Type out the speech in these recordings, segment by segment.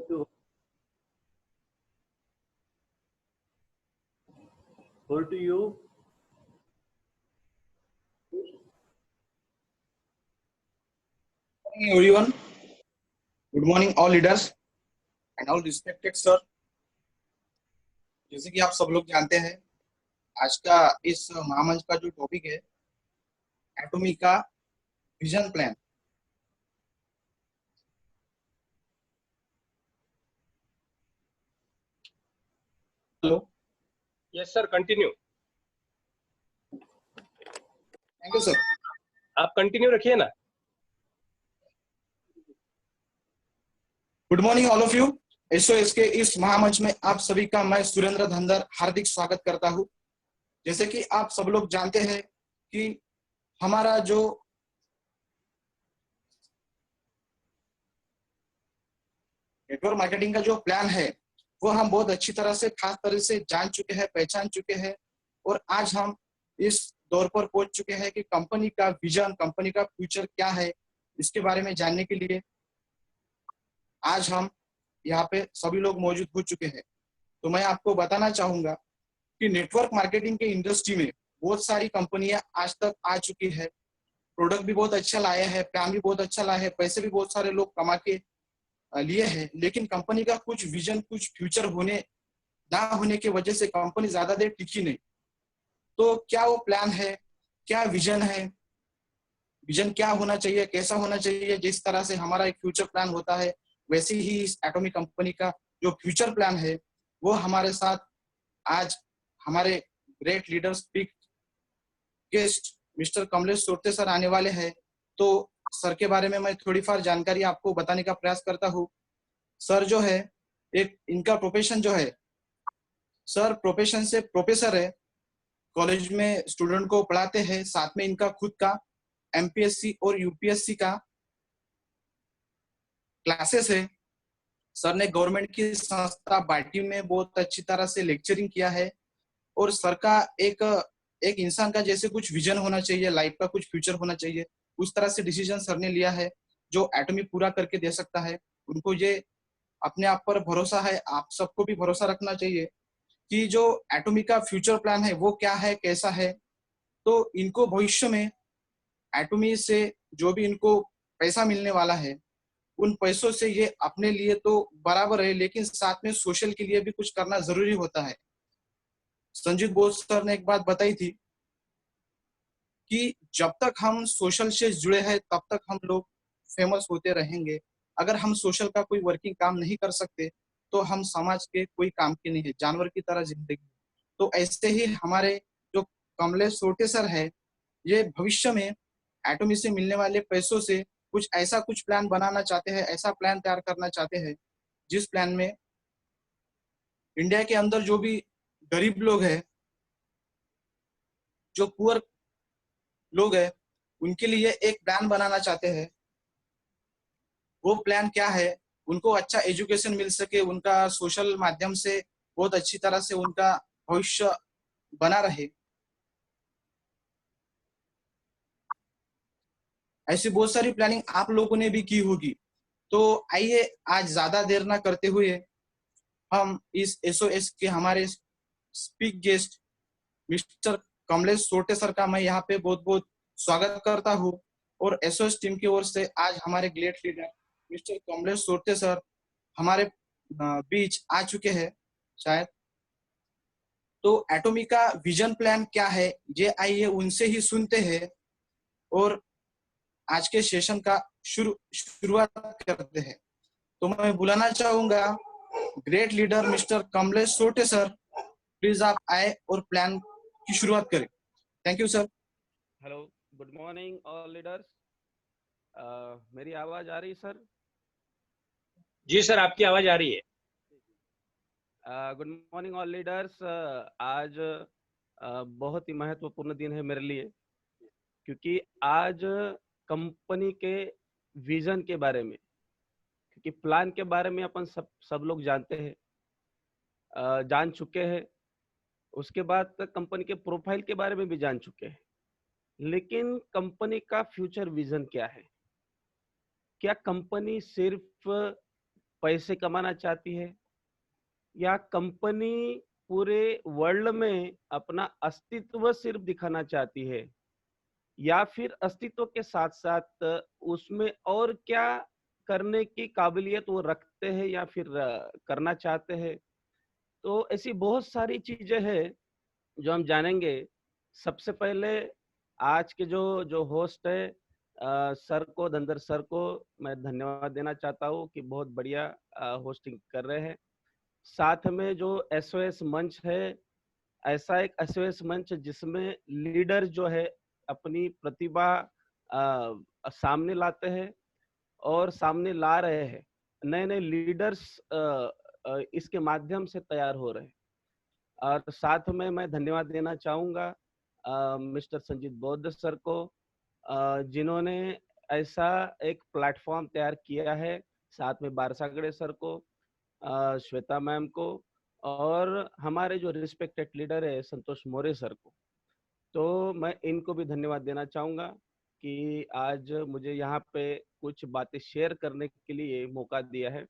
to hold to you. Morning everyone. Good morning all leaders and all respected sir. जैसे कि आप सब लोग जानते हैं, आज का इस महामंच का जो टॉपिक है, एटॉमी का vision plan. Hello. Yes sir, continue. Thank you sir. आप कंटिन्यू रखिए ना। Good morning all of you. SOS के इस महामंच में आप सभी का मैं सुरेंद्र धंधर हार्दिक स्वागत करता हूं। जैसे कि आप सब लोग जानते हैं कि हमारा जो नेटवर्क मार्केटिंग का जो प्लान है वो हम बहुत अच्छी तरह से खास तरह से जान चुके हैं, पहचान चुके हैं, और आज हम इस दौर पर पहुंच चुके हैं कि कंपनी का विजन, कंपनी का फ्यूचर क्या है, इसके बारे में जानने के लिए आज हम यहाँ पे सभी लोग मौजूद हो चुके हैं। तो मैं आपको बताना चाहूंगा कि नेटवर्क मार्केटिंग के इंडस्ट्री में बहुत सारी कंपनियां आज तक आ चुकी है, प्रोडक्ट भी बहुत अच्छा लाया है, प्लान भी बहुत अच्छा लाया है, पैसे भी बहुत सारे लोग कमा के लिए है, लेकिन कंपनी का कुछ विजन, कुछ फ्यूचर होने ना होने की वजह से कंपनी ज्यादा देर टिकी नहीं। तो क्या वो प्लान है, क्या विजन है, विजन क्या होना चाहिए, कैसा होना चाहिए, जिस तरह से हमारा एक फ्यूचर प्लान होता है वैसे ही इस एटॉमिक कंपनी का जो फ्यूचर प्लान है वो हमारे साथ आज हमारे great leader speak guest mister Kamlesh Sorte sir आने वाले हैं। तो सर के बारे में मैं थोड़ी फार जानकारी आपको बताने का प्रयास करता हूँ। सर जो है, एक इनका प्रोफेशन जो है, सर प्रोफेशन से प्रोफेसर है, कॉलेज में स्टूडेंट को पढ़ाते हैं, साथ में इनका खुद का एमपीएससी और यूपीएससी का क्लासेस है। सर ने गवर्नमेंट की संस्था बाटी में बहुत अच्छी तरह से लेक्चरिंग किया है, और सर का एक इंसान का जैसे कुछ विजन होना चाहिए, लाइफ का कुछ फ्यूचर होना चाहिए, उस तरह से डिसीजन सर ने लिया है जो एटॉमी पूरा करके दे सकता है। उनको ये अपने आप पर भरोसा है, आप सबको भी भरोसा रखना चाहिए कि जो एटॉमी का फ्यूचर प्लान है वो क्या है, कैसा है। तो इनको भविष्य में एटॉमी से जो भी इनको पैसा मिलने वाला है, उन पैसों से ये अपने लिए तो बराबर है, लेकिन साथ में सोशल के लिए भी कुछ करना जरूरी होता है। संजीत बोस सर ने एक बात बताई थी कि जब तक हम सोशल से जुड़े हैं तब तक हम लोग फेमस होते रहेंगे। अगर हम सोशल का कोई वर्किंग काम नहीं कर सकते तो हम समाज के कोई काम के नहीं है, जानवर की तरह जिंदगी। तो ऐसे ही हमारे जो कमलेश सोरते सर है, ये भविष्य में एटॉमी से मिलने वाले पैसों से कुछ प्लान बनाना चाहते हैं, ऐसा प्लान तैयार करना चाहते हैं जिस प्लान में इंडिया के अंदर जो भी गरीब लोग हैं, जो पुअर लोग हैं, उनके लिए एक प्लान बनाना चाहते हैं। वो प्लान क्या है, उनको अच्छा एजुकेशन मिल सके, उनका सोशल माध्यम से बहुत अच्छी तरह से उनका भविष्य बना रहे। ऐसी बहुत सारी प्लानिंग आप लोगों ने भी की होगी। तो आइए आज ज्यादा देर ना करते हुए हम इस एसओएस के हमारे speak guest mister Kamlesh Sorte sir का मैं यहाँ पे बहुत बहुत स्वागत करता हूँ। और एसओएस टीम की ओर से आज हमारे great leader mister Kamlesh Sorte sir हमारे बीच आ चुके हैं शायद। तो एटॉमी का विजन प्लान क्या है ये आइए उनसे ही सुनते हैं और आज के सेशन का शुरुआत करते हैं। तो मैं बुलाना चाहूंगा great leader mister Kamlesh Sorte sir, please आप आए और प्लान की शुरुआत करें। Thank you sir. Hello, good morning all leaders. मेरी आवाज आ रही है सर? जी सर, आपकी आवाज आ रही है। Good morning all leaders. आज बहुत ही महत्वपूर्ण दिन है मेरे लिए, क्योंकि आज कंपनी के विजन के बारे में, क्योंकि प्लान के बारे में अपन सब लोग जानते हैं, जान चुके हैं। उसके बाद कंपनी के प्रोफाइल के बारे में भी जान चुके हैं, लेकिन कंपनी का फ्यूचर विजन क्या है? क्या कंपनी सिर्फ पैसे कमाना चाहती है, या कंपनी पूरे वर्ल्ड में अपना अस्तित्व सिर्फ दिखाना चाहती है, या फिर अस्तित्व के साथ साथ उसमें और क्या करने की काबिलियत वो रखते हैं या फिर करना चाहते हैं। तो ऐसी बहुत सारी चीजें हैं जो हम जानेंगे। सबसे पहले आज के जो जो होस्ट है सर को, धनधर सर को मैं धन्यवाद देना चाहता हूँ कि बहुत बढ़िया होस्टिंग कर रहे हैं। साथ में जो एसओएस मंच है, ऐसा एक एसओएस मंच जिसमें लीडर जो है अपनी प्रतिभा सामने लाते हैं और सामने ला रहे हैं। नए नए लीडर्स इसके माध्यम से तैयार हो रहे हैं। और साथ में मैं धन्यवाद देना चाहूँगा मिस्टर संजीत बौद्ध सर को, जिन्होंने ऐसा एक प्लेटफॉर्म तैयार किया है। साथ में बारसागड़े सर को, श्वेता मैम को, और हमारे जो रिस्पेक्टेड लीडर है संतोष मौर्य सर को। तो मैं इनको भी धन्यवाद देना चाहूँगा कि आज मुझे यहाँ पे कुछ बातें शेयर करने के लिए मौका दिया है।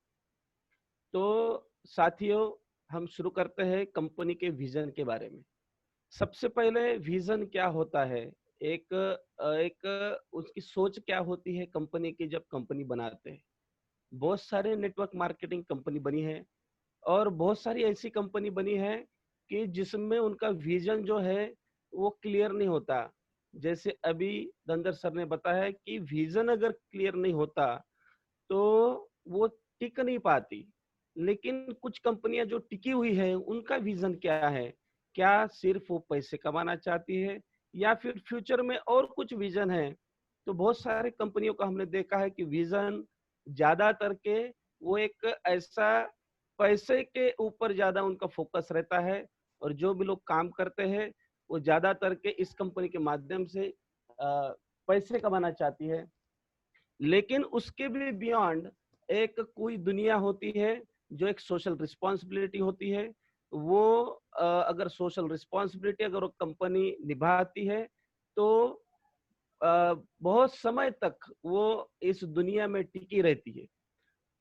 तो साथियों, हम शुरू करते हैं कंपनी के विजन के बारे में। सबसे पहले विजन क्या होता है, एक उसकी सोच क्या होती है कंपनी की जब कंपनी बनाते हैं। बहुत सारे नेटवर्क मार्केटिंग कंपनी बनी है और बहुत सारी ऐसी कंपनी बनी है कि जिसमें उनका विजन जो है वो क्लियर नहीं होता। जैसे अभी धनधर सर ने बताया कि विजन अगर क्लियर नहीं होता तो वो टिक नहीं पाती। लेकिन कुछ कंपनियां जो टिकी हुई है उनका विजन क्या है? क्या सिर्फ वो पैसे कमाना चाहती है या फिर फ्यूचर में और कुछ विजन है? तो बहुत सारे कंपनियों का हमने देखा है कि विजन ज्यादातर के वो एक ऐसा पैसे के ऊपर ज्यादा उनका फोकस रहता है, और जो भी लोग काम करते हैं वो ज्यादातर के इस कंपनी के माध्यम से पैसे कमाना चाहती है। लेकिन उसके भी बियॉन्ड एक कोई दुनिया होती है जो एक सोशल रिस्पॉन्सिबिलिटी होती है। वो अगर सोशल रिस्पॉन्सिबिलिटी अगर वो कंपनी निभाती है तो बहुत समय तक वो इस दुनिया में टिकी रहती है।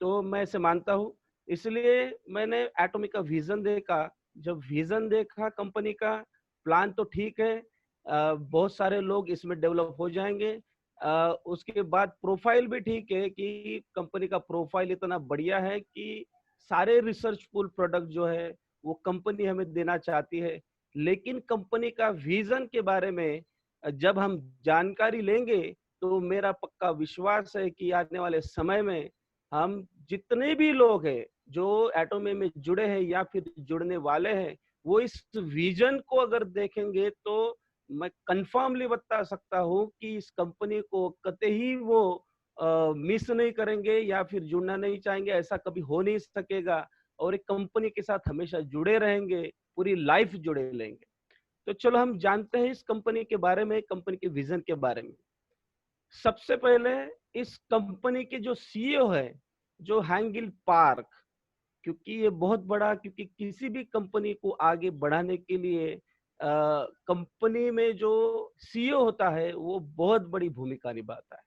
तो मैं इसे मानता हूँ, इसलिए मैंने एटॉमिक का विजन देखा। जब विजन देखा कंपनी का, प्लान तो ठीक है, बहुत सारे लोग इसमें डेवलप हो जाएंगे। उसके बाद प्रोफाइल भी ठीक है कि कंपनी का प्रोफाइल इतना बढ़िया है कि सारे रिसर्चफुल प्रोडक्ट जो है वो कंपनी हमें देना चाहती है। लेकिन कंपनी का विजन के बारे में जब हम जानकारी लेंगे तो मेरा पक्का विश्वास है कि आने वाले समय में हम जितने भी लोग हैं जो एटोमी में जुड़े हैं या फिर जुड़ने वाले हैं, वो इस विजन को अगर देखेंगे तो मैं कंफर्मली बता सकता हूँ कि इस कंपनी को कतई वो मिस नहीं करेंगे या फिर जुड़ना नहीं चाहेंगे। ऐसा कभी हो नहीं सकेगा, और एक कंपनी के साथ हमेशा जुड़े रहेंगे, पूरी लाइफ जुड़े रहेंगे। तो चलो हम जानते हैं इस कंपनी के बारे में, कंपनी के विजन के बारे में। सबसे पहले इस कंपनी के जो सीईओ है, जो हैंगिल पार्क, क्योंकि ये बहुत बड़ा, क्योंकि किसी भी कंपनी को आगे बढ़ाने के लिए कंपनी में जो सीईओ होता है वो बहुत बड़ी भूमिका निभाता है।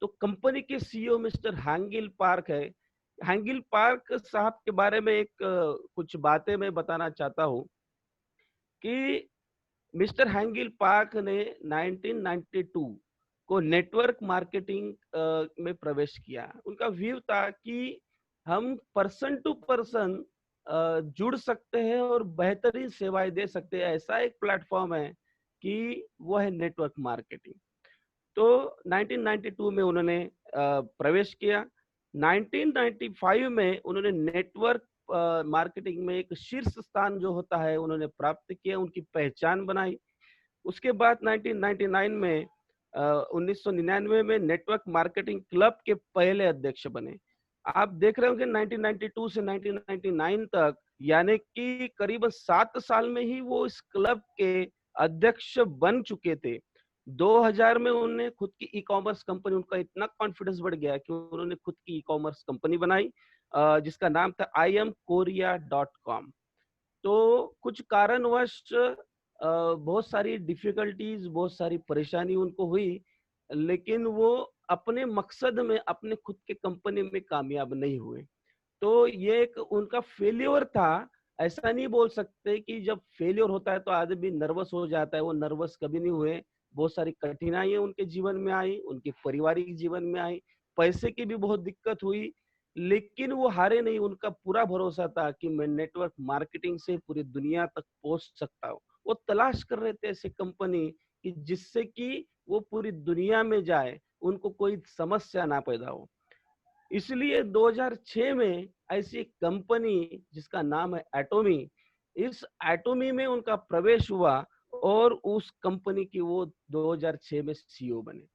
तो कंपनी के सीईओ मिस्टर हैंगिल पार्क है। हैंगिल पार्क साहब के बारे में एक कुछ बातें मैं बताना चाहता हूँ कि मिस्टर हैंगिल पार्क ने 1992 को नेटवर्क मार्केटिंग में प्रवेश किया। उनका व्यू था कि हम पर्सन टू पर्सन जुड़ सकते हैं और बेहतरीन सेवाएं दे सकते हैं। ऐसा एक प्लेटफॉर्म है कि वो है नेटवर्क मार्केटिंग। तो 1992 में उन्होंने प्रवेश किया। 1995 में उन्होंने नेटवर्क मार्केटिंग में एक शीर्ष स्थान जो होता है उन्होंने प्राप्त किया, उनकी पहचान बनाई। उसके बाद 1999 में 1999 में नेटवर्क मार्केटिंग क्लब के पहले अध्यक्ष बने। आप देख रहे होंगे 1992 से 1999 तक, यानी कि करीबन 7 साल में ही वो इस क्लब के अध्यक्ष बन चुके थे। 2000 में उन्होंने खुद की ई कॉमर्स कंपनी, उनका इतना कॉन्फिडेंस बढ़ गया कि उन्होंने खुद की ई कॉमर्स कंपनी बनाई जिसका नाम था IamKorea.com। तो कुछ कारणवश बहुत सारी डिफिकल्टीज, बहुत सारी परेशानी उनको हुई, लेकिन वो अपने मकसद में, अपने खुद के कंपनी में कामयाब नहीं हुए। तो ये एक उनका फेल्योर था। ऐसा नहीं बोल सकते कि जब फेल्योर होता है तो आदमी नर्वस हो जाता है, वो नर्वस कभी नहीं हुए। बहुत सारी कठिनाइयां उनके जीवन में आई, उनके पारिवारिक जीवन में आई, पैसे की भी बहुत दिक्कत हुई, लेकिन वो हारे नहीं। उनका पूरा भरोसा था कि मैं नेटवर्क मार्केटिंग से पूरी दुनिया तक पहुंच सकता हूँ। वो तलाश कर रहे थे ऐसी कंपनी कि जिससे कि वो पूरी दुनिया में जाए, उनको कोई समस्या ना पैदा हो। इसलिए 2006 में ऐसी एक कंपनी जिसका नाम है एटोमी, इस एटोमी में उनका प्रवेश हुआ और उस कंपनी की वो 2006 में सीईओ बने।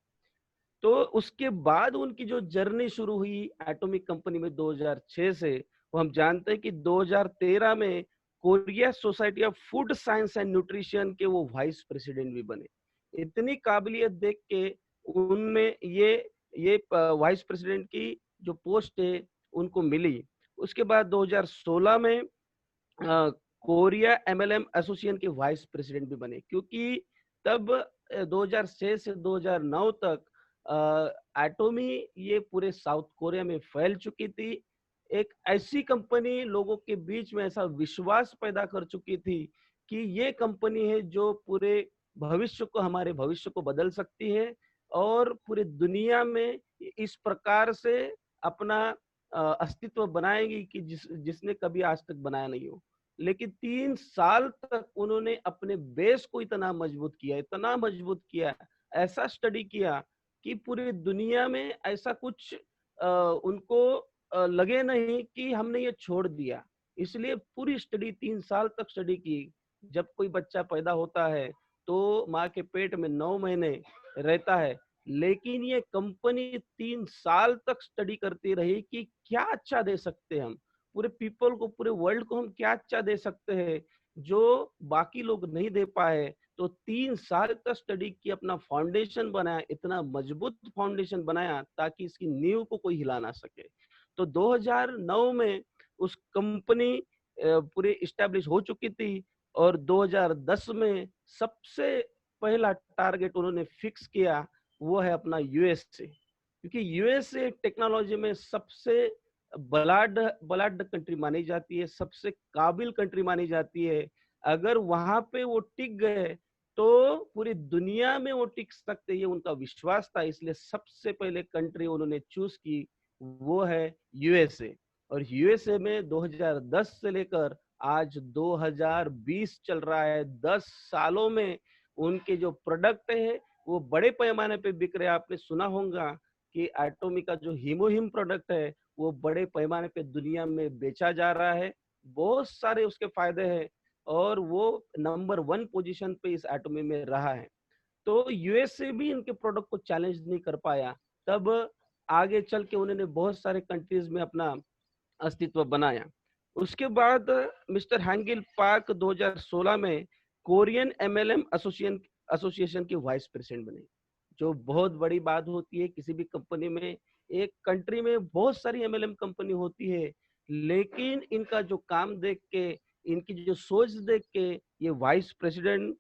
तो उसके बाद उनकी जो जर्नी शुरू हुई एटॉमिक कंपनी में 2006 से, वो हम जानते हैं कि 2013 में Korea society of food science and nutrition के वो वाइस प्रेसिडेंट भी बने। इतनी काबिलियत देख के उनमें ये वाइस प्रेसिडेंट की जो पोस्ट है उनको मिली। उसके बाद 2016 में कोरिया एमएलएम एसोसिएशन के वाइस प्रेसिडेंट भी बने, क्योंकि तब 2006 से 2009 तक एटोमी ये पूरे साउथ कोरिया में फैल चुकी थी। एक ऐसी कंपनी लोगों के बीच में ऐसा विश्वास पैदा कर चुकी थी कि ये कंपनी है जो पूरे भविष्य को, हमारे भविष्य को बदल सकती है और पूरी दुनिया में इस प्रकार से अपना अस्तित्व बनाएगी कि जिसने कभी आज तक बनाया नहीं हो। लेकिन 3 साल तक उन्होंने अपने बेस को इतना मजबूत किया, ऐसा स्टडी किया कि पूरी दुनिया में ऐसा कुछ उनको लगे नहीं कि हमने ये छोड़ दिया। इसलिए पूरी स्टडी 3 साल तक स्टडी की। जब कोई बच्चा पैदा होता है तो माँ के पेट में 9 महीने रहता है, लेकिन ये कंपनी 3 साल तक स्टडी करती रही कि क्या अच्छा दे सकते हैं हम पूरे पीपल को, पूरे वर्ल्ड को, हम क्या अच्छा दे सकते हैं जो बाकी लोग नहीं दे पाए। तो 3 साल तक स्टडी की, अपना फाउंडेशन बनाया, इतना मजबूत फाउंडेशन बनाया ताकि इसकी नींव को कोई हिला ना सके। तो 2009 में उस कंपनी पूरी इस्टेब्लिश हो चुकी थी और 2010 में सबसे पहला टारगेट उन्होंने फिक्स किया, वो है अपना यूएसए। क्योंकि यूएसए टेक्नोलॉजी में सबसे बलाढ्य कंट्री मानी जाती है, सबसे काबिल कंट्री मानी जाती है। अगर वहां पे वो टिक गए तो पूरी दुनिया में वो टिक सकते, ये उनका विश्वास था। इसलिए सबसे पहले कंट्री उन्होंने चूज की वो है यूएसए। और यूएसए में 2010 से लेकर आज 2020 चल रहा है, 10 सालों में उनके जो प्रोडक्ट है वो बड़े पैमाने पे बिक रहे हैं। आपने सुना होगा कि एटोमी का जो हीमोहिम प्रोडक्ट है वो बड़े पैमाने पे दुनिया में बेचा जा रहा है। बहुत सारे उसके फायदे हैं और वो नंबर 1 पोजीशन पे इस एटोमी में रहा है। तो यूएसए भी इनके प्रोडक्ट को चैलेंज नहीं कर पाया। तब आगे चल के उन्होंने बहुत सारे कंट्रीज में अपना अस्तित्व बनाया। उसके बाद मिस्टर हैंगिल पार्क 2016 में कोरियन एमएलएम एसोसिएशन के वाइस प्रेसिडेंट बने, जो बहुत बड़ी बात होती है किसी भी कंपनी में। एक कंट्री में बहुत सारी एमएलएम कंपनी होती है, लेकिन इनका जो काम देख के, इनकी जो सोच देख के ये वाइस प्रेसिडेंट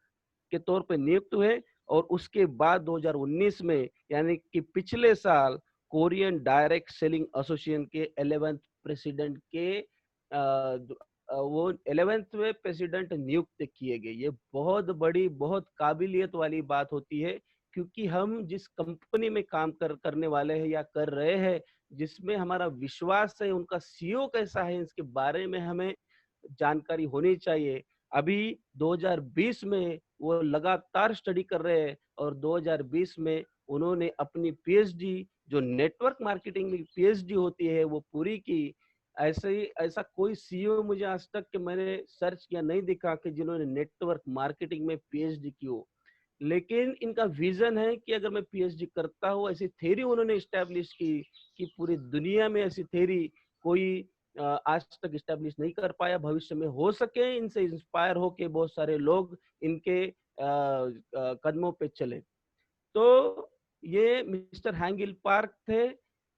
के तौर पे नियुक्त हुए। और उसके बाद 2019 में, यानी कि पिछले साल, कोरियन डायरेक्ट सेलिंग एसोसिएशन के 11th प्रेसिडेंट के वो 11वें प्रेसिडेंट नियुक्त किए गए। ये बहुत बड़ी, बहुत काबिलियत वाली बात होती है, क्योंकि हम जिस कंपनी में काम करने वाले हैं या कर रहे हैं, जिसमें हमारा विश्वास है, उनका सीईओ कैसा है, इसके बारे में हमें जानकारी होनी चाहिए। अभी 2020 में वो लगातार स्टडी कर रहे हैं और 2020 में उन्होंने अपनी पीएचडी, जो नेटवर्क मार्केटिंग में पीएचडी होती है, वो पूरी की। ऐसा कोई सीईओ मुझे आज तक के मैंने सर्च किया नहीं दिखा कि जिन्होंने नेटवर्क मार्केटिंग में पीएचडी की हो। लेकिन इनका विजन है कि अगर मैं पीएचडी करता हूँ, ऐसी थ्योरी उन्होंने इस्टेब्लिश की कि पूरी दुनिया में ऐसी थ्योरी कोई आज तक इस्टेब्लिश नहीं कर पाया। भविष्य में हो सके इनसे इंस्पायर होके बहुत सारे लोग इनके कदमों पे चले। तो ये मिस्टर हैंगिल पार्क थे।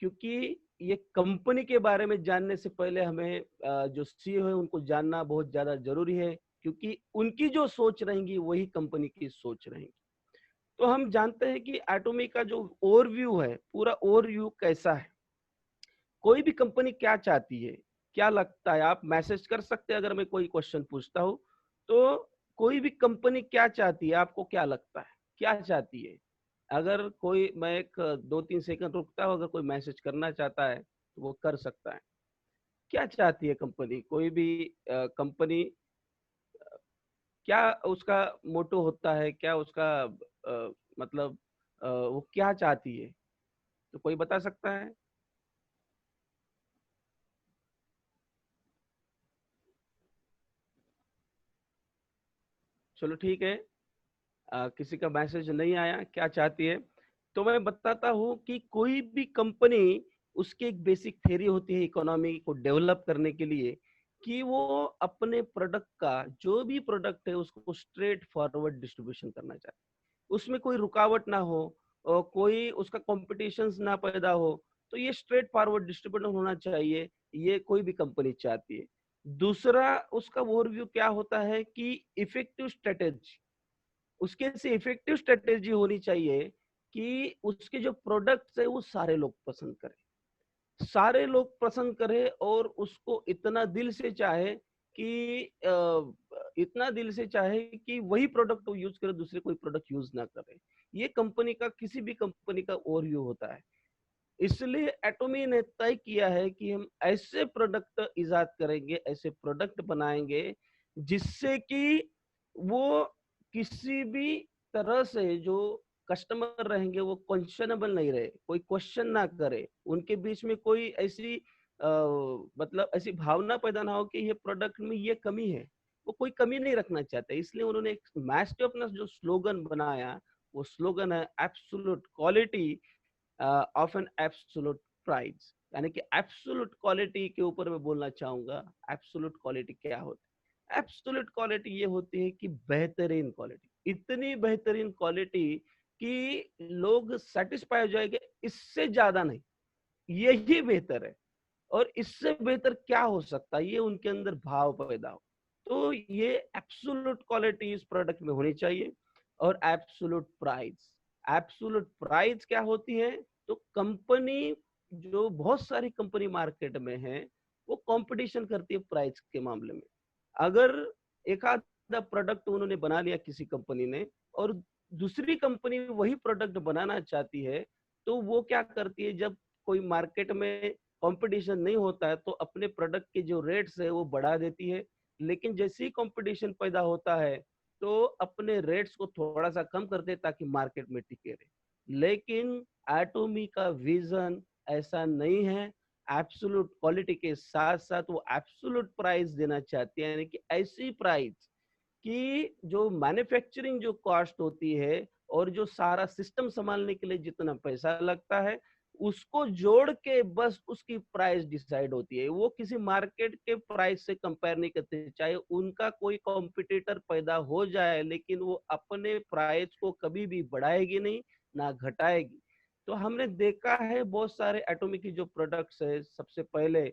क्योंकि ये कंपनी के बारे में जानने से पहले हमें जो सीईओ है उनको जानना बहुत ज्यादा जरूरी है, क्योंकि उनकी जो सोच रहेंगी वही कंपनी की सोच रहेंगी। तो हम जानते हैं कि एटोमी का जो ओवरव्यू है, पूरा ओवरव्यू कैसा है। कोई भी कंपनी क्या चाहती है क्या लगता है? आप मैसेज कर सकते हैं अगर मैं कोई क्वेश्चन पूछता हूँ तो। कोई भी कंपनी क्या चाहती है, आपको क्या लगता है, क्या चाहती है? अगर कोई, मैं एक 2-3 सेकंड रुकता हूँ, अगर कोई मैसेज करना चाहता है तो वो कर सकता है। क्या चाहती है कंपनी? कोई भी कंपनी, क्या उसका मोटो होता है, क्या उसका मतलब वो क्या चाहती है? तो कोई बता सकता है? चलो ठीक है, किसी का मैसेज नहीं आया क्या चाहती है, तो मैं बताता हूँ कि कोई भी कंपनी, उसकी एक बेसिक थ्योरी होती है इकोनॉमी को डेवलप करने के लिए, कि वो अपने प्रोडक्ट का, जो भी प्रोडक्ट है उसको स्ट्रेट फॉरवर्ड डिस्ट्रीब्यूशन करना चाहती है, उसमें कोई रुकावट ना हो और कोई उसका कॉम्पिटिशन ना पैदा हो। तो ये स्ट्रेट फॉरवर्ड डिस्ट्रीब्यूशन होना चाहिए, ये कोई भी कंपनी चाहती है। दूसरा उसका ओवरव्यू क्या होता है कि इफेक्टिव स्ट्रेटेजी, उसके से इफेक्टिव स्ट्रेटेजी होनी चाहिए कि उसके जो प्रोडक्ट्स है वो सारे लोग पसंद करें, सारे लोग पसंद करें और उसको इतना दिल से चाहे कि इतना दिल से चाहे कि वही प्रोडक्ट वो यूज करे, दूसरे कोई प्रोडक्ट यूज ना करे। ये कंपनी का, किसी भी कंपनी का ओवरव्यू होता है। इसलिए एटोमी ने तय किया है कि हम ऐसे प्रोडक्ट इजाद करेंगे, ऐसे प्रोडक्ट बनाएंगे जिससे कि वो किसी भी तरह से जो कस्टमर रहेंगे वो क्वेश्चनेबल नहीं रहे, कोई क्वेश्चन ना करे, उनके बीच में कोई ऐसी मतलब ऐसी भावना पैदा ना हो कि ये प्रोडक्ट में ये कमी है। वो कोई कमी नहीं रखना चाहते, इसलिए उन्होंने एक मैस्टर अपना जो स्लोगन बनाया, वो स्लोगन है absolute quality of an absolute price. यानी कि एब्सोल्यूट क्वालिटी के ऊपर मैं बोलना चाहूंगा। एब्सोल्यूट क्वालिटी क्या होती है? एब्सोल्यूट क्वालिटी ये होती है कि बेहतरीन क्वालिटी, इतनी बेहतरीन क्वालिटी कि लोग सेटिस्फाई हो जाएंगे, इससे ज्यादा नहीं, यही बेहतर है। और इससे बेहतर क्या हो सकता है, ये उनके अंदर भाव पैदा हो। तो ये एब्सोल्यूट क्वालिटी इस प्रोडक्ट में होनी चाहिए। और एब्सोल्यूट प्राइस, एब्सोल्यूट प्राइस क्या होती है? तो कंपनी, जो बहुत सारी कंपनी मार्केट में है, वो कंपटीशन करती है प्राइस के मामले में। अगर एक आधा प्रोडक्ट उन्होंने बना लिया किसी कंपनी ने, और दूसरी कंपनी वही प्रोडक्ट बनाना चाहती है, तो वो क्या करती है, जब कोई मार्केट में कंपटीशन नहीं होता है तो अपने प्रोडक्ट के जो रेट्स है वो बढ़ा देती है। लेकिन जैसे ही कंपटीशन पैदा होता है तो अपने रेट्स को थोड़ा सा कम करते हैं ताकि मार्केट में टिके रहे। लेकिन एटोमी का विजन ऐसा नहीं है। एब्सोल्यूट क्वालिटी के साथ साथ वो एब्सोल्यूट प्राइस देना चाहती है, यानी कि ऐसी प्राइस कि जो मैन्युफैक्चरिंग जो कॉस्ट होती है और जो सारा सिस्टम संभालने के लिए जितना पैसा लगता है, उसको जोड़ के बस उसकी प्राइस डिसाइड होती है। वो किसी मार्केट के प्राइस से कंपेयर नहीं करते, चाहे उनका कोई कॉम्पिटिटर पैदा हो जाए, लेकिन वो अपने प्राइस को कभी भी बढ़ाएगी नहीं, ना घटाएगी। तो हमने देखा है बहुत सारे एटॉमिक की जो प्रोडक्ट्स है, सबसे पहले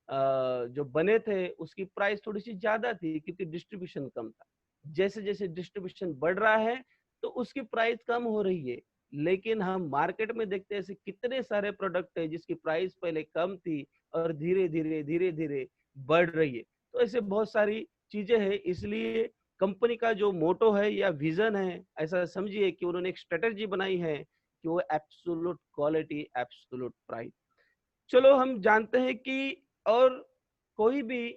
जो बने थे उसकी प्राइस थोड़ी सी ज्यादा थी क्योंकि डिस्ट्रीब्यूशन कम था। जैसे जैसे डिस्ट्रीब्यूशन बढ़ रहा है तो उसकी प्राइस कम हो रही है। लेकिन हम मार्केट में देखते हैं ऐसे कितने सारे प्रोडक्ट है जिसकी प्राइस पहले कम थी और धीरे धीरे धीरे धीरे बढ़ रही है। तो ऐसे बहुत सारी चीजें हैं। इसलिए कंपनी का जो मोटो है या विजन है, ऐसा समझिए कि उन्होंने एक स्ट्रेटेजी बनाई है कि वो एब्सोल्यूट क्वालिटी, एब्सोल्यूट प्राइस। चलो हम जानते हैं कि और कोई भी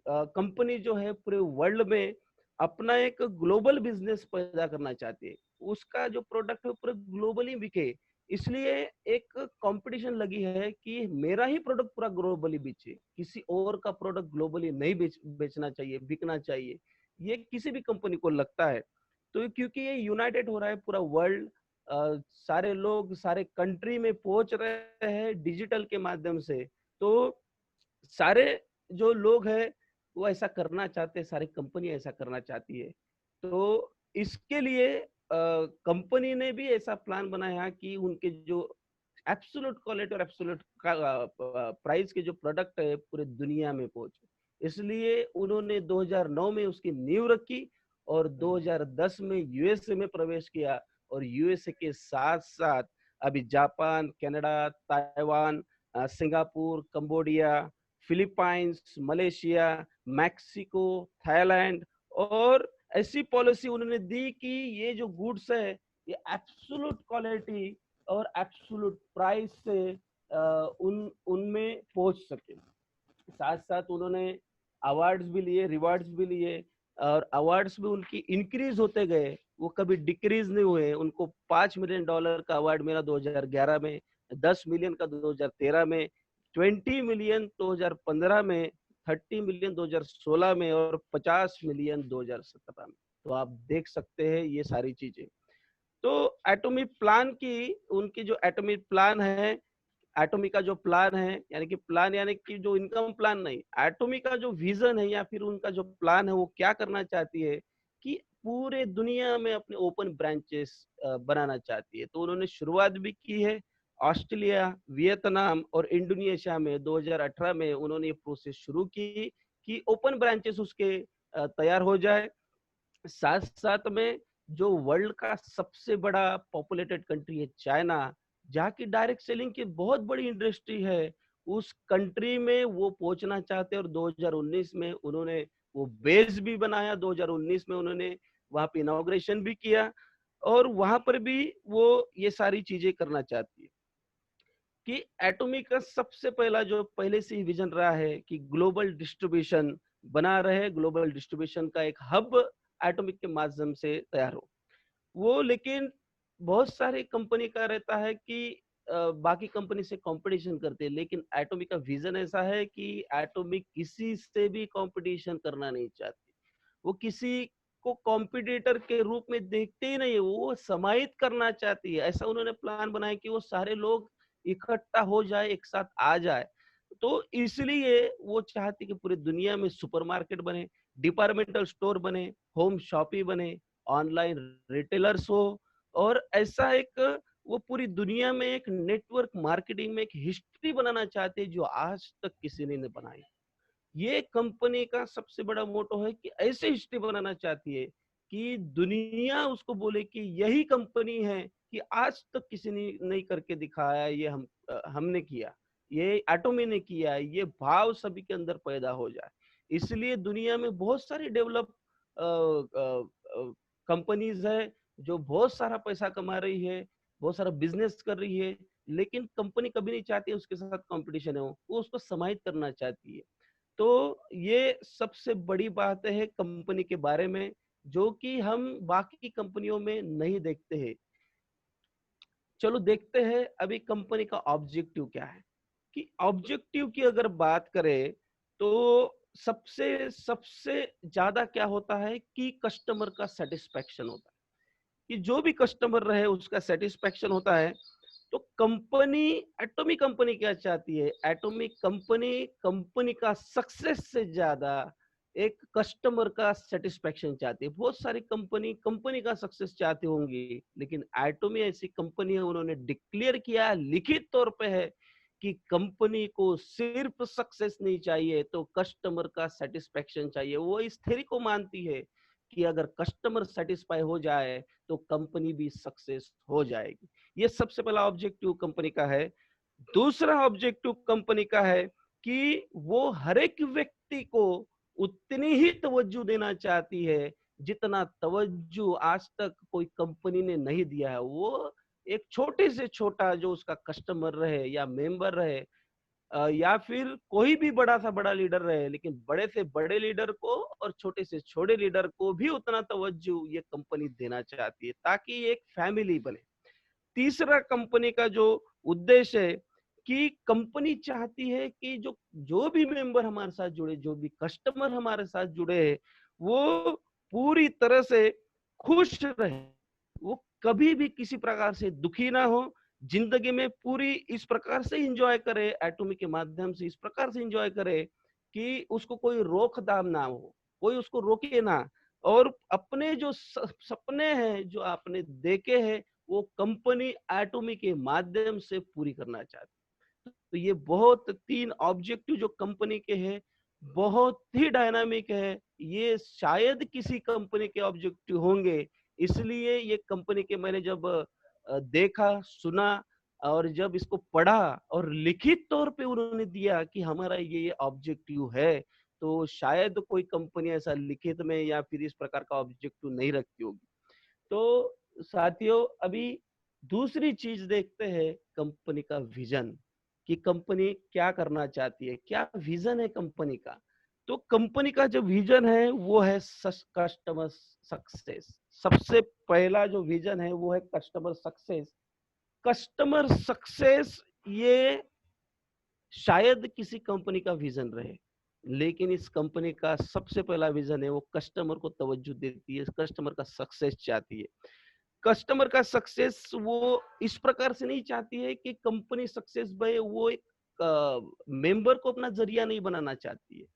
कंपनी जो है पूरे वर्ल्ड में अपना एक ग्लोबल बिजनेस पैदा करना चाहती है, उसका जो प्रोडक्ट है पूरे ग्लोबली बिके। इसलिए एक कंपटीशन लगी है कि मेरा ही प्रोडक्ट पूरा ग्लोबली बिके, किसी और का प्रोडक्ट ग्लोबली नहीं बेचना चाहिए, बिकना चाहिए। ये किसी भी कंपनी को लगता है। तो क्योंकि ये यूनाइटेड हो रहा है पूरा वर्ल्ड, सारे लोग सारे कंट्री में पहुंच रहे हैं डिजिटल के माध्यम से, तो सारे जो लोग हैं वो ऐसा करना चाहते हैं, सारी कंपनी ऐसा करना चाहती है। तो इसके लिए कंपनी ने भी ऐसा प्लान बनाया कि उनके जो एब्सोल्यूट क्वालिटी और एब्सोल्यूट प्राइस के जो प्रोडक्ट है पूरे दुनिया में पहुंचे। इसलिए उन्होंने 2009 में उसकी नींव रखी और 2010 में यूएसए में प्रवेश किया। और यूएसए के साथ साथ अभी Japan, Canada, Taiwan, Singapore, Cambodia, Philippines, Malaysia, Mexico, Thailand, और ऐसी पॉलिसी उन्होंने दी कि ये जो गुड्स है ये एब्सोल्यूट क्वालिटी और एब्सोल्यूट प्राइस से उनमें पहुंच सके। साथ साथ उन्होंने अवार्ड्स भी लिए, रिवार्ड्स भी लिए, और अवार्ड्स भी उनकी इंक्रीज होते गए, वो कभी डिक्रीज नहीं हुए। उनको $5 मिलियन का अवार्ड मिला 2011 में, 10 मिलियन का 2013 में, 20 मिलियन 2015 में, 30 मिलियन 2016 में, और 50 मिलियन 2017 में। तो आप देख सकते हैं ये सारी चीजें। तो एटॉमिक प्लान की, उनकी जो एटॉमिक प्लान है, एटॉमी का जो प्लान है, यानी कि प्लान यानी कि जो इनकम प्लान नहीं, एटॉमी का जो विजन है या फिर उनका जो प्लान है, वो क्या करना चाहती है कि पूरे दुनिया में अपने ओपन ब्रांचेस बनाना चाहती है। तो उन्होंने शुरुआत भी की है ऑस्ट्रेलिया, वियतनाम और इंडोनेशिया में। 2018 में उन्होंने ये प्रोसेस शुरू की कि ओपन ब्रांचेस उसके तैयार हो जाए। साथ साथ में जो वर्ल्ड का सबसे बड़ा पॉपुलेटेड कंट्री है चाइना, जहाँ की डायरेक्ट सेलिंग की बहुत बड़ी इंडस्ट्री है, उस कंट्री में वो पहुंचना चाहते हैं। और 2019 में उन्होंने वो बेस भी बनाया, 2019 में उन्होंने वहां पे इनॉग्रेशन भी किया, और वहां पर भी वो ये सारी चीजें करना चाहती है कि एटॉमी का सबसे पहला जो पहले से ही विजन रहा है कि ग्लोबल डिस्ट्रीब्यूशन बना रहे, ग्लोबल डिस्ट्रीब्यूशन का एक हब एटॉमिक के माध्यम से तैयार हो वो। लेकिन बहुत सारी कंपनी का रहता है कि बाकी कंपनी से कंपटीशन करते हैं, लेकिन एटॉमिक का विजन ऐसा है कि एटॉमिक किसी से भी कंपटीशन करना नहीं चाहती। वो किसी को कॉम्पिटिटर के रूप में देखते ही नहीं है, वो समाहित करना चाहती है। ऐसा उन्होंने प्लान बनाया कि वो सारे लोग इकट्ठा हो जाए, एक साथ आ जाए। तो इसलिए वो चाहती कि पूरी दुनिया में सुपरमार्केट बने, डिपार्टमेंटल स्टोर बने, होम शॉपिंग बने, ऑनलाइन रिटेलर्स हो, और ऐसा एक वो पूरी दुनिया में एक नेटवर्क मार्केटिंग में एक हिस्ट्री बनाना चाहते हैं जो आज तक किसी ने नहीं बनाई। ये कंपनी का सबसे बड़ा मोटो है कि ऐसे हिस्ट्री बनाना चाहती है कि दुनिया उसको बोले कि यही कंपनी है कि आज तक किसी ने नहीं करके दिखाया, ये हमने किया, ये एटॉमी ने किया, ये भाव सभी के अंदर पैदा हो जाए। इसलिए दुनिया में बहुत सारी डेवलप कंपनीज है जो बहुत सारा पैसा कमा रही है, बहुत सारा बिजनेस कर रही है, लेकिन कंपनी कभी नहीं चाहती उसके साथ कंपटीशन हो, वो उसको समाहित करना चाहती है। तो ये सबसे बड़ी बात है कंपनी के बारे में, जो कि हम बाकी कंपनियों में नहीं देखते हैं। चलो देखते हैं अभी कंपनी का ऑब्जेक्टिव क्या है। कि ऑब्जेक्टिव की अगर बात करें तो सबसे सबसे ज्यादा क्या होता है कि कस्टमर का सेटिस्फेक्शन होता है, कि जो भी कस्टमर रहे उसका सेटिस्फेक्शन होता है। तो कंपनी, एटॉमिक कंपनी क्या चाहती है, एटॉमिक कंपनी कंपनी का सक्सेस से ज्यादा एक कस्टमर का सेटिस्फेक्शन चाहती है। बहुत सारी कंपनी कंपनी का सक्सेस चाहती होंगी, लेकिन एटॉमी ऐसी कंपनी है, उन्होंने डिक्लेयर किया लिखित तौर पे है कि कंपनी को सिर्फ सक्सेस नहीं चाहिए तो कस्टमर का सेटिस्फेक्शन चाहिए। वो इस थ्योरी को मानती है कि अगर कस्टमर सेटिस्फाई हो जाए तो कंपनी भी सक्सेस हो जाएगी। ये सबसे पहला ऑब्जेक्टिव कंपनी का है। दूसरा ऑब्जेक्टिव कंपनी का है कि वो हर एक व्यक्ति को उतनी ही तवज्जो देना चाहती है जितना तवज्जो आज तक कोई कंपनी ने नहीं दिया है। वो एक छोटे से छोटा जो उसका कस्टमर रहे या मेंबर रहे, या फिर कोई भी बड़ा सा बड़ा लीडर रहे, लेकिन बड़े से बड़े लीडर को और छोटे से छोटे लीडर को भी उतना तवज्जो ये कंपनी देना चाहती है ताकि एक फैमिली बने। तीसरा कंपनी का जो उद्देश्य है कि कंपनी चाहती है कि जो जो भी मेंबर हमारे साथ जुड़े, जो भी कस्टमर हमारे साथ जुड़े हैं, वो पूरी तरह से खुश रहे, वो कभी भी किसी प्रकार से दुखी ना हो, जिंदगी में पूरी इस प्रकार से एंजॉय करे, एटॉमी के माध्यम से इस प्रकार से एंजॉय करे कि उसको कोई रोक दाम ना हो, कोई उसको रोके ना, और अपने जो सपने हैं जो आपने देखे हैं वो कंपनी एटॉमी के माध्यम से पूरी करना चाहती है। तो ये बहुत 3 ऑब्जेक्टिव जो कंपनी के हैं बहुत ही डायनामिक है। ये शायद किसी कंपनी के ऑब्जेक्टिव होंगे, इसलिए ये कंपनी के मैंने जब देखा सुना और जब इसको पढ़ा और लिखित तौर पे उन्होंने दिया कि हमारा ये ऑब्जेक्टिव है, तो शायद कोई कंपनी ऐसा लिखित में या फिर इस प्रकार का ऑब्जेक्टिव नहीं रखती होगी। तो साथियों, अभी दूसरी चीज देखते हैं, कंपनी का विजन, कि कंपनी क्या करना चाहती है, क्या विजन है कंपनी का। तो कंपनी का जो विजन है वो है कस्टमर सक्सेस। सबसे पहला जो विजन है वो है कस्टमर सक्सेस। कस्टमर सक्सेस ये शायद किसी कंपनी का विजन रहे, लेकिन इस कंपनी का सबसे पहला विजन है वो कस्टमर को तवज्जो देती है, कस्टमर का सक्सेस चाहती है। कस्टमर का सक्सेस वो इस प्रकार से नहीं चाहती है कि कंपनी सक्सेस भाई वो एक मेंबर को अपना जरिया नहीं बनाना चाहती है,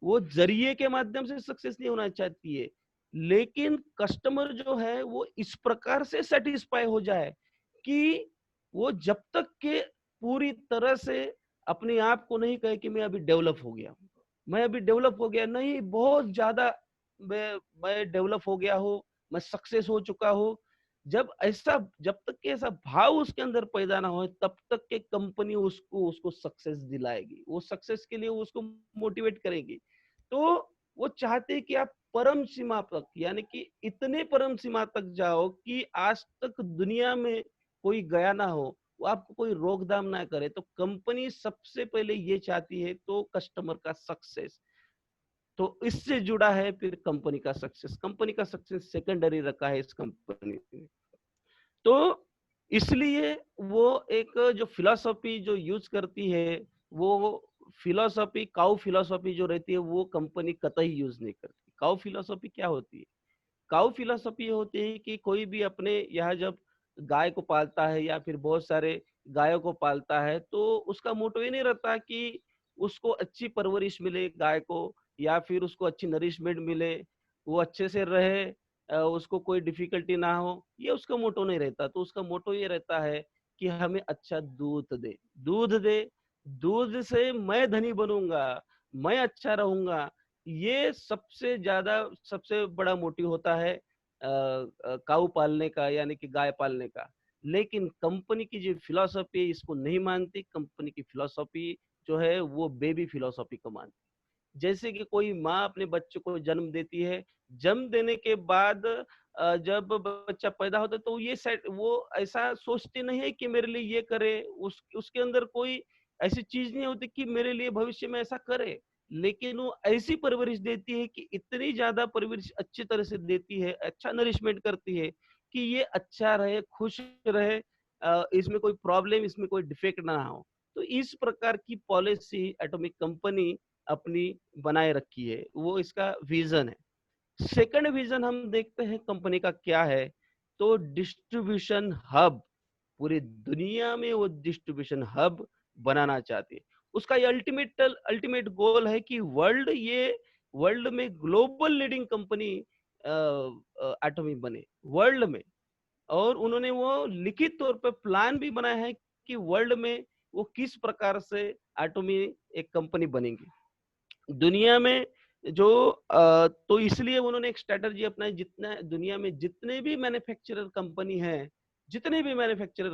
वो जरिए के माध्यम से सक्सेस नहीं होना चाहती है, लेकिन कस्टमर जो है वो इस प्रकार से सेटिस्फाई हो जाए कि वो जब तक के पूरी तरह से अपने आप को नहीं कहे कि मैं अभी डेवलप हो गया हूं, मैं अभी डेवलप हो गया नहीं, बहुत ज्यादा मैं डेवलप हो गया हूँ, मैं सक्सेस हो चुका हूँ। जब तक के ऐसा भाव उसके अंदर पैदा ना हो, तब तक के कंपनी उसको उसको सक्सेस दिलाएगी, वो सक्सेस के लिए उसको मोटिवेट करेगी। तो वो चाहते हैं कि आप परम सीमा तक, यानी कि इतने परम सीमा तक जाओ कि आज तक दुनिया में कोई गया ना हो, वो आपको कोई रोकथाम ना करे। तो कंपनी सबसे पहले ये चाहती है, तो कस्टमर का सक्सेस, तो इससे जुड़ा है फिर कंपनी का सक्सेस। कंपनी का सक्सेस सेकेंडरी रखा है इस कंपनी ने। तो इसलिए वो एक जो फिलॉसफी जो यूज करती है, वो फिलॉसफी, काउ फिलॉसफी जो रहती है, वो कंपनी कतई यूज नहीं करती। काउ फिलॉसफी क्या होती है? काउ फिलॉसफी होती है कि कोई भी अपने यहाँ जब गाय को पालता है या फिर बहुत सारे गायों को पालता है, तो उसका मोटो ये नहीं रहता कि उसको अच्छी परवरिश मिले गाय को, या फिर उसको अच्छी नरिशमेंट मिले, वो अच्छे से रहे, उसको कोई डिफिकल्टी ना हो, ये उसका मोटो नहीं रहता। तो उसका मोटो ये रहता है कि हमें अच्छा दूध दे, दूध दे, दूध से मैं धनी बनूंगा, मैं अच्छा रहूंगा। ये सबसे ज्यादा, सबसे बड़ा मोटिव होता है काऊ पालने का, यानी कि गाय पालने का। लेकिन कंपनी की जो फिलॉसफी है इसको नहीं मानती। कंपनी की फिलॉसफी जो है वो बेबी फिलॉसफी को मानती। जैसे कि कोई माँ अपने बच्चे को जन्म देती है, जन्म देने के बाद जब बच्चा पैदा होता है, तो ये सेट वो ऐसा सोचती नहीं है कि मेरे लिए ये करे, उसके अंदर कोई ऐसी चीज नहीं होती कि मेरे लिए भविष्य में ऐसा करे। लेकिन वो ऐसी परवरिश देती है कि इतनी ज्यादा परवरिश अच्छी तरह से देती है, अच्छा नरिशमेंट करती है कि ये अच्छा रहे, खुश रहे, इसमें कोई प्रॉब्लम, इसमें कोई डिफेक्ट ना हो। तो इस प्रकार की पॉलिसी एटॉमिक कंपनी अपनी बनाए रखी है, वो इसका विजन है। सेकंड विजन हम देखते हैं कंपनी का क्या है, तो डिस्ट्रीब्यूशन हब। पूरी दुनिया में वो डिस्ट्रीब्यूशन हब बनाना चाहती है। उसका ये अल्टीमेट अल्टीमेट गोल है कि वर्ल्ड में ग्लोबल लीडिंग कंपनी एटॉमिक बने वर्ल्ड में। और उन्होंने वो लिखित तौर पे प्लान भी बनाया है कि वर्ल्ड में वो किस प्रकार से एटॉमी एक कंपनी बनेगी दुनिया में। जो तो इसलिए उन्होंने एक स्ट्रेटजी अपनाई, जितना दुनिया में जितने भी मैन्युफैक्चरर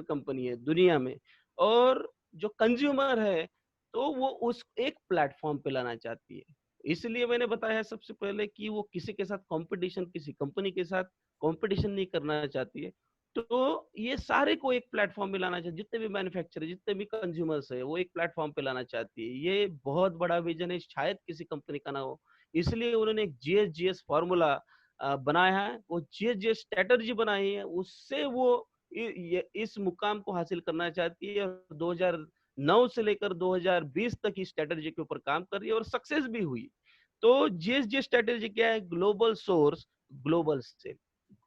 कंपनी है दुनिया में, और जो कंज्यूमर है, तो वो उस एक प्लेटफॉर्म पे लाना चाहती है। इसलिए मैंने बताया सबसे पहले कि वो किसी के साथ कंपटीशन, किसी कंपनी के साथ कंपटीशन नहीं करना चाहती है। तो ये सारे को एक प्लेटफॉर्म पे लाना चाहिए, जितने भी मैन्युफैक्चरर, जितने भी कंज्यूमर्स है, वो एक प्लेटफॉर्म पे लाना चाहती है। ये बहुत बड़ा विजन है, शायद किसी कंपनी का ना हो। इसलिए उन्होंने एक जीएस फॉर्मूला बनाया है, वो जीएस स्ट्रेटजी बनाई है, उससे वो इस मुकाम को हासिल करना चाहती है। और 2009 से लेकर 2020 तक इस स्ट्रेटजी के ऊपर काम कर रही है और सक्सेस भी हुई। तो जीएस स्ट्रेटजी क्या है? Global source, global sell.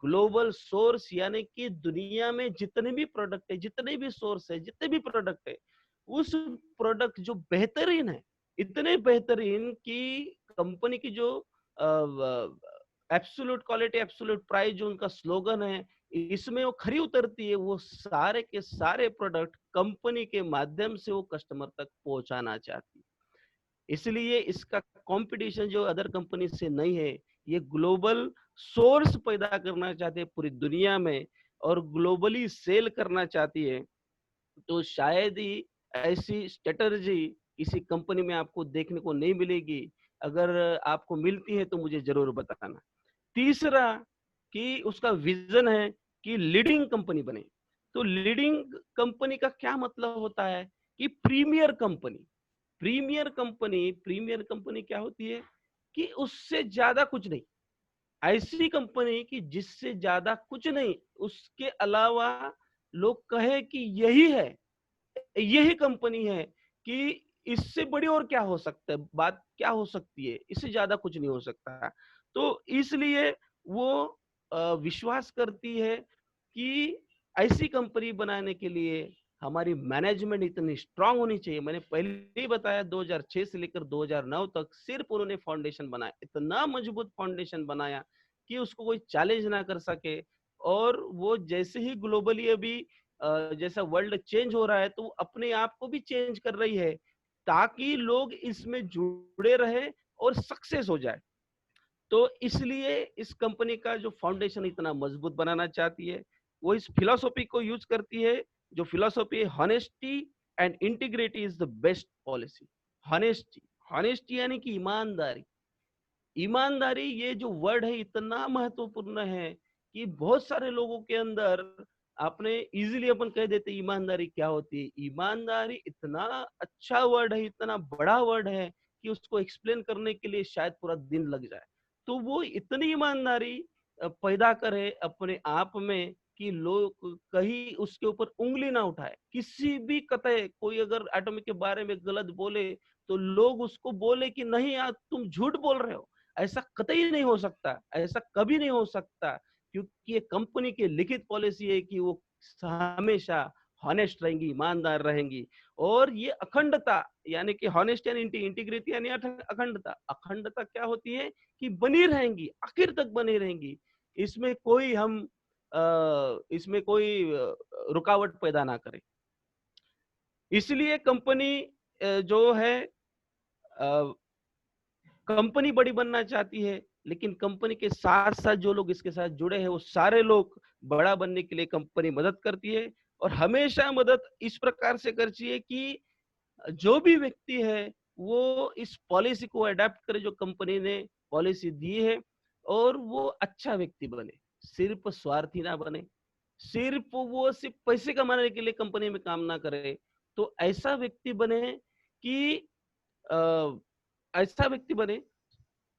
Global source यानी कि दुनिया में जितने भी प्रोडक्ट है, जितने भी सोर्स है, जितने भी प्रोडक्ट है, उस प्रोडक्ट जो बेहतरीन है, इतने बेहतरीन कि कंपनी की जो एब्सोल्यूट क्वालिटी एब्सोल्यूट प्राइस जो उनका स्लोगन है, इसमें वो खरी उतरती है। वो सारे के सारे प्रोडक्ट कंपनी के माध्यम से वो कस्टमर तक पहुंचाना चाहती है। इसलिए इसका कंपटीशन जो अदर कंपनी से नहीं है, ये ग्लोबल सोर्स पैदा करना चाहते हैं पूरी दुनिया में, और ग्लोबली सेल करना चाहती है। तो शायद ही ऐसी स्ट्रेटजी किसी कंपनी में आपको देखने को नहीं मिलेगी। अगर आपको मिलती है तो मुझे जरूर बताना। तीसरा कि उसका विजन है कि लीडिंग कंपनी बने। तो लीडिंग कंपनी का क्या मतलब होता है कि प्रीमियर कंपनी। प्रीमियर कंपनी क्या होती है कि उससे ज्यादा कुछ नहीं। ऐसी कंपनी कि जिससे ज्यादा कुछ नहीं, उसके अलावा लोग कहे कि यही है, यही कंपनी है, कि इससे बड़ी और क्या हो सकता है, बात क्या हो सकती है, इससे ज्यादा कुछ नहीं हो सकता। तो इसलिए वो विश्वास करती है कि ऐसी कंपनी बनाने के लिए हमारी मैनेजमेंट इतनी स्ट्रांग होनी चाहिए। मैंने पहले ही बताया 2006 से लेकर 2009 तक सिर्फ उन्होंने फाउंडेशन बनाया, इतना मजबूत फाउंडेशन बनाया कि उसको कोई चैलेंज ना कर सके। और वो जैसे ही ग्लोबली अभी जैसा वर्ल्ड चेंज हो रहा है, तो अपने आप को भी चेंज कर रही है ताकि लोग इसमें जुड़े रहे और सक्सेस हो जाए। तो इसलिए इस कंपनी का जो फाउंडेशन इतना मजबूत बनाना चाहती है, वो इस फिलॉसफी को यूज करती है, जो फिलॉसफी है honesty and integrity is the best policy. Honesty, honesty यानी कि ईमानदारी। ईमानदारी ये जो वर्ड है इतना महत्वपूर्ण है कि बहुत सारे लोगों के अंदर आपने इजीली अपन कह देते ईमानदारी क्या होती है। ईमानदारी इतना अच्छा वर्ड है, इतना बड़ा वर्ड है कि उसको एक्सप्लेन करने के लिए शायद पूरा दिन लग जाए। तो वो इतनी ईमानदारी पैदा करे अपने आप में कि लोग कहीं उसके ऊपर उंगली ना उठाए। किसी भी कतई कोई अगर एटॉमिक के बारे में गलत बोले तो लोग उसको बोले कि नहीं यार तुम झूठ बोल रहे हो। ऐसा कतई नहीं हो सकता, ऐसा कभी नहीं हो सकता, क्योंकि ये कंपनी की लिखित पॉलिसी है कि वो हमेशा हॉनेस्ट रहेंगी, ईमानदार रहेंगी। और ये अखंडता यानी कि हॉनेस्ट एंड इंटीग्रिटी यानी अखंडता। अखंडता क्या होती है कि बनी रहेंगी, आखिर तक बनी रहेंगी। इसमें कोई इसमें कोई रुकावट पैदा ना करे। इसलिए कंपनी जो है कंपनी बड़ी बनना चाहती है, लेकिन कंपनी के साथ साथ जो लोग इसके साथ जुड़े हैं वो सारे लोग बड़ा बनने के लिए कंपनी मदद करती है। और हमेशा मदद इस प्रकार से करती है कि जो भी व्यक्ति है वो इस पॉलिसी को अडेप्ट करे जो कंपनी ने पॉलिसी दी है, और वो अच्छा व्यक्ति बने, सिर्फ स्वार्थी ना बने, सिर्फ पैसे कमाने के लिए कंपनी में काम ना करे। तो कि अ, ऐसा व्यक्ति बने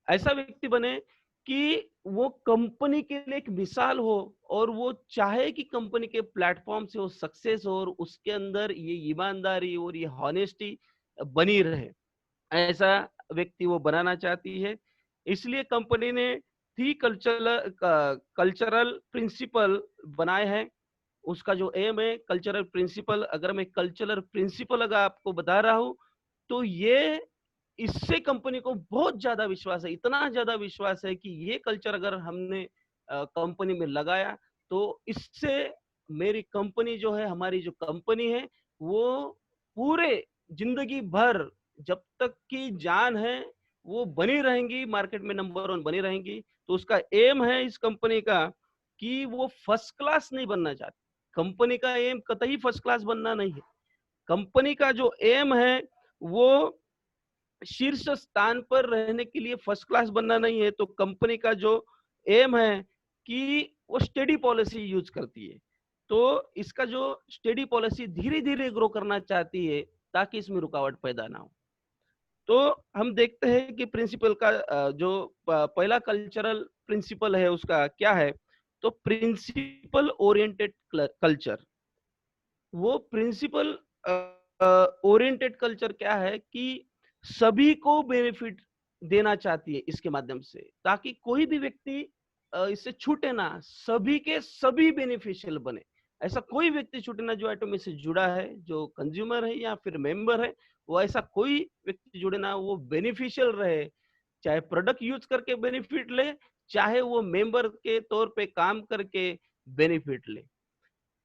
ऐसा व्यक्ति बने कि वो कंपनी के लिए एक मिसाल हो, और वो चाहे कि कंपनी के प्लेटफॉर्म से वो सक्सेस हो और उसके अंदर ये ईमानदारी और ये हॉनेस्टी बनी रहे। ऐसा व्यक्ति वो बनाना चाहती है। इसलिए कंपनी ने थ्री कल्चरल प्रिंसिपल बनाए हैं। उसका जो एम है कल्चरल प्रिंसिपल, अगर मैं कल्चरल प्रिंसिपल अगर आपको बता रहा हूं तो ये इससे कंपनी को बहुत ज्यादा विश्वास है, इतना ज्यादा विश्वास है कि ये कल्चर अगर हमने कंपनी में लगाया तो इससे मेरी कंपनी जो है, हमारी जो कंपनी है, वो पूरे जिंदगी भर जब तक की जान है वो बनी रहेंगी, मार्केट में नंबर 1 बनी रहेंगी। तो उसका एम है इस कंपनी का कि वो फर्स्ट क्लास नहीं बनना चाहती। कंपनी का एम कतई फर्स्ट क्लास बनना नहीं है। कंपनी का जो एम है वो शीर्ष स्थान पर रहने के लिए फर्स्ट क्लास बनना नहीं है। तो कंपनी का जो एम है कि वो स्टेडी पॉलिसी यूज करती है। तो इसका जो स्टेडी पॉलिसी धीरे धीरे ग्रो करना चाहती है ताकि इसमें रुकावट पैदा ना हो। तो हम देखते हैं कि प्रिंसिपल का जो पहला कल्चरल प्रिंसिपल है उसका क्या है। तो प्रिंसिपल ओरिएंटेड कल्चर, वो प्रिंसिपल ओरिएंटेड कल्चर क्या है कि सभी को बेनिफिट देना चाहती है इसके माध्यम से, ताकि कोई भी व्यक्ति इससे छूटे ना, सभी के सभी बेनिफिशियल बने। ऐसा कोई व्यक्ति छूटे ना जो एटॉमी से जुड़ा है, जो कंज्यूमर है या फिर मेंबर है, वो ऐसा कोई व्यक्ति जुड़े ना, वो बेनिफिशियल रहे, चाहे प्रोडक्ट यूज करके बेनिफिट ले, चाहे वो मेंबर के तौर पे काम करके बेनिफिट ले।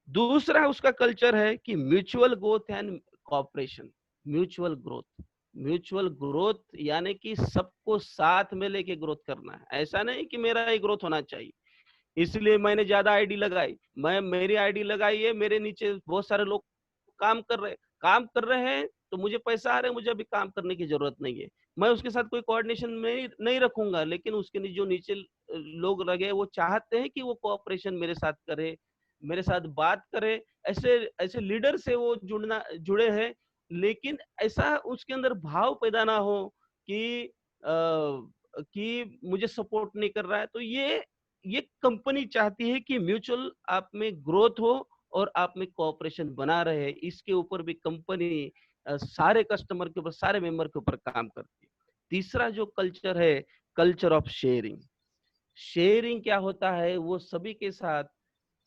दूसरा उसका कल्चर है कि mutual growth and cooperation. Mutual growth, mutual growth यानी कि सबको साथ में लेके ग्रोथ करना है। ऐसा नहीं कि मेरा ही ग्रोथ होना चाहिए इसलिए मैंने ज्यादा आईडी लगाई, मैं मेरी आईडी लगाई है, मेरे नीचे बहुत सारे लोग काम कर रहे हैं तो मुझे पैसा आ रहा है, मुझे अभी काम करने की जरूरत नहीं है, मैं उसके साथ कोई कोऑर्डिनेशन में नहीं रखूंगा, लेकिन उसके जो नीचे लोग लगे वो चाहते हैं कि वो कोऑपरेशन मेरे साथ करे, मेरे साथ बात करे। ऐसे ऐसे लीडर से वो जुड़े हैं, लेकिन ऐसा उसके अंदर भाव पैदा ना हो कि कि मुझे सपोर्ट नहीं कर रहा है। तो ये कंपनी चाहती है कि म्यूचुअल आप में ग्रोथ हो और आप में कोऑपरेशन बना रहे। इसके ऊपर भी कंपनी सारे कस्टमर के ऊपर, सारे मेंबर के ऊपर काम करती है। तीसरा जो कल्चर है, कल्चर ऑफ शेयरिंग। शेयरिंग क्या होता है, वो सभी के साथ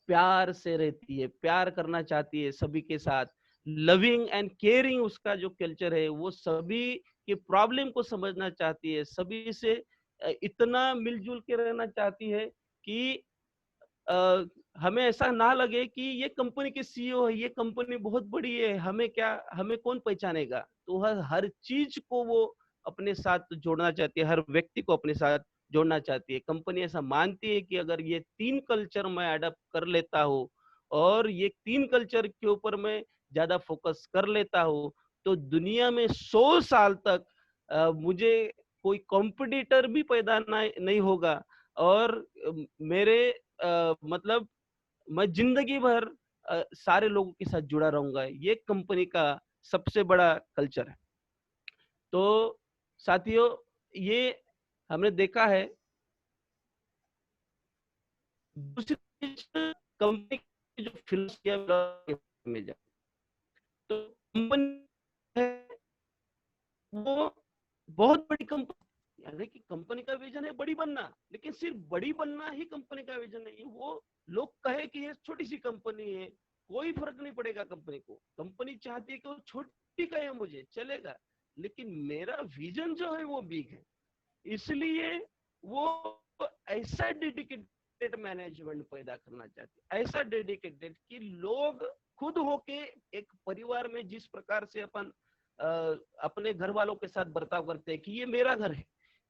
प्यार से रहती है, प्यार करना चाहती है सभी के साथ। लविंग एंड केयरिंग उसका जो कल्चर है, वो सभी के प्रॉब्लम को समझना चाहती है, सभी से इतना मिलजुल के रहना चाहती है कि अ, हमें ऐसा ना लगे कि ये कंपनी के सीईओ है, ये कंपनी बहुत बड़ी है, हमें कौन पहचानेगा। तो हर हर चीज को वो अपने साथ जोड़ना चाहती है, हर व्यक्ति को अपने साथ जोड़ना चाहती है। कंपनी ऐसा मानती है कि अगर ये 3 कल्चर मैं अडॉप्ट कर लेता हूँ और ये 3 कल्चर के ऊपर मैं ज्यादा फोकस कर लेता हूँ, तो दुनिया में 100 साल तक मुझे कोई कॉम्पिटिटर भी पैदा नहीं होगा और मेरे मतलब मैं जिंदगी भर सारे लोगों के साथ जुड़ा रहूंगा। ये कंपनी का सबसे बड़ा कल्चर है। तो साथियों, ये हमने देखा है। दूसरी चीज, कंपनी की जो फिलोसफी में जाए तो कंपनी है वो बहुत बड़ी कंपनी, यानी कि कंपनी का विजन है बड़ी बनना, लेकिन सिर्फ बड़ी बनना ही कंपनी का विजन नहीं है। वो लोग कहे कि ये छोटी सी कंपनी है, कोई फर्क नहीं पड़ेगा कंपनी को। कंपनी चाहती है कि वो छोटी कहे मुझे चलेगा, लेकिन मेरा विजन जो है वो बिग है। इसलिए वो ऐसा डेडिकेटेड मैनेजमेंट पैदा करना चाहती है, ऐसा डेडिकेटेड कि लोग खुद होके एक परिवार में जिस प्रकार से अपन अपने घर वालों के साथ बर्ताव करते हैं कि ये मेरा घर है,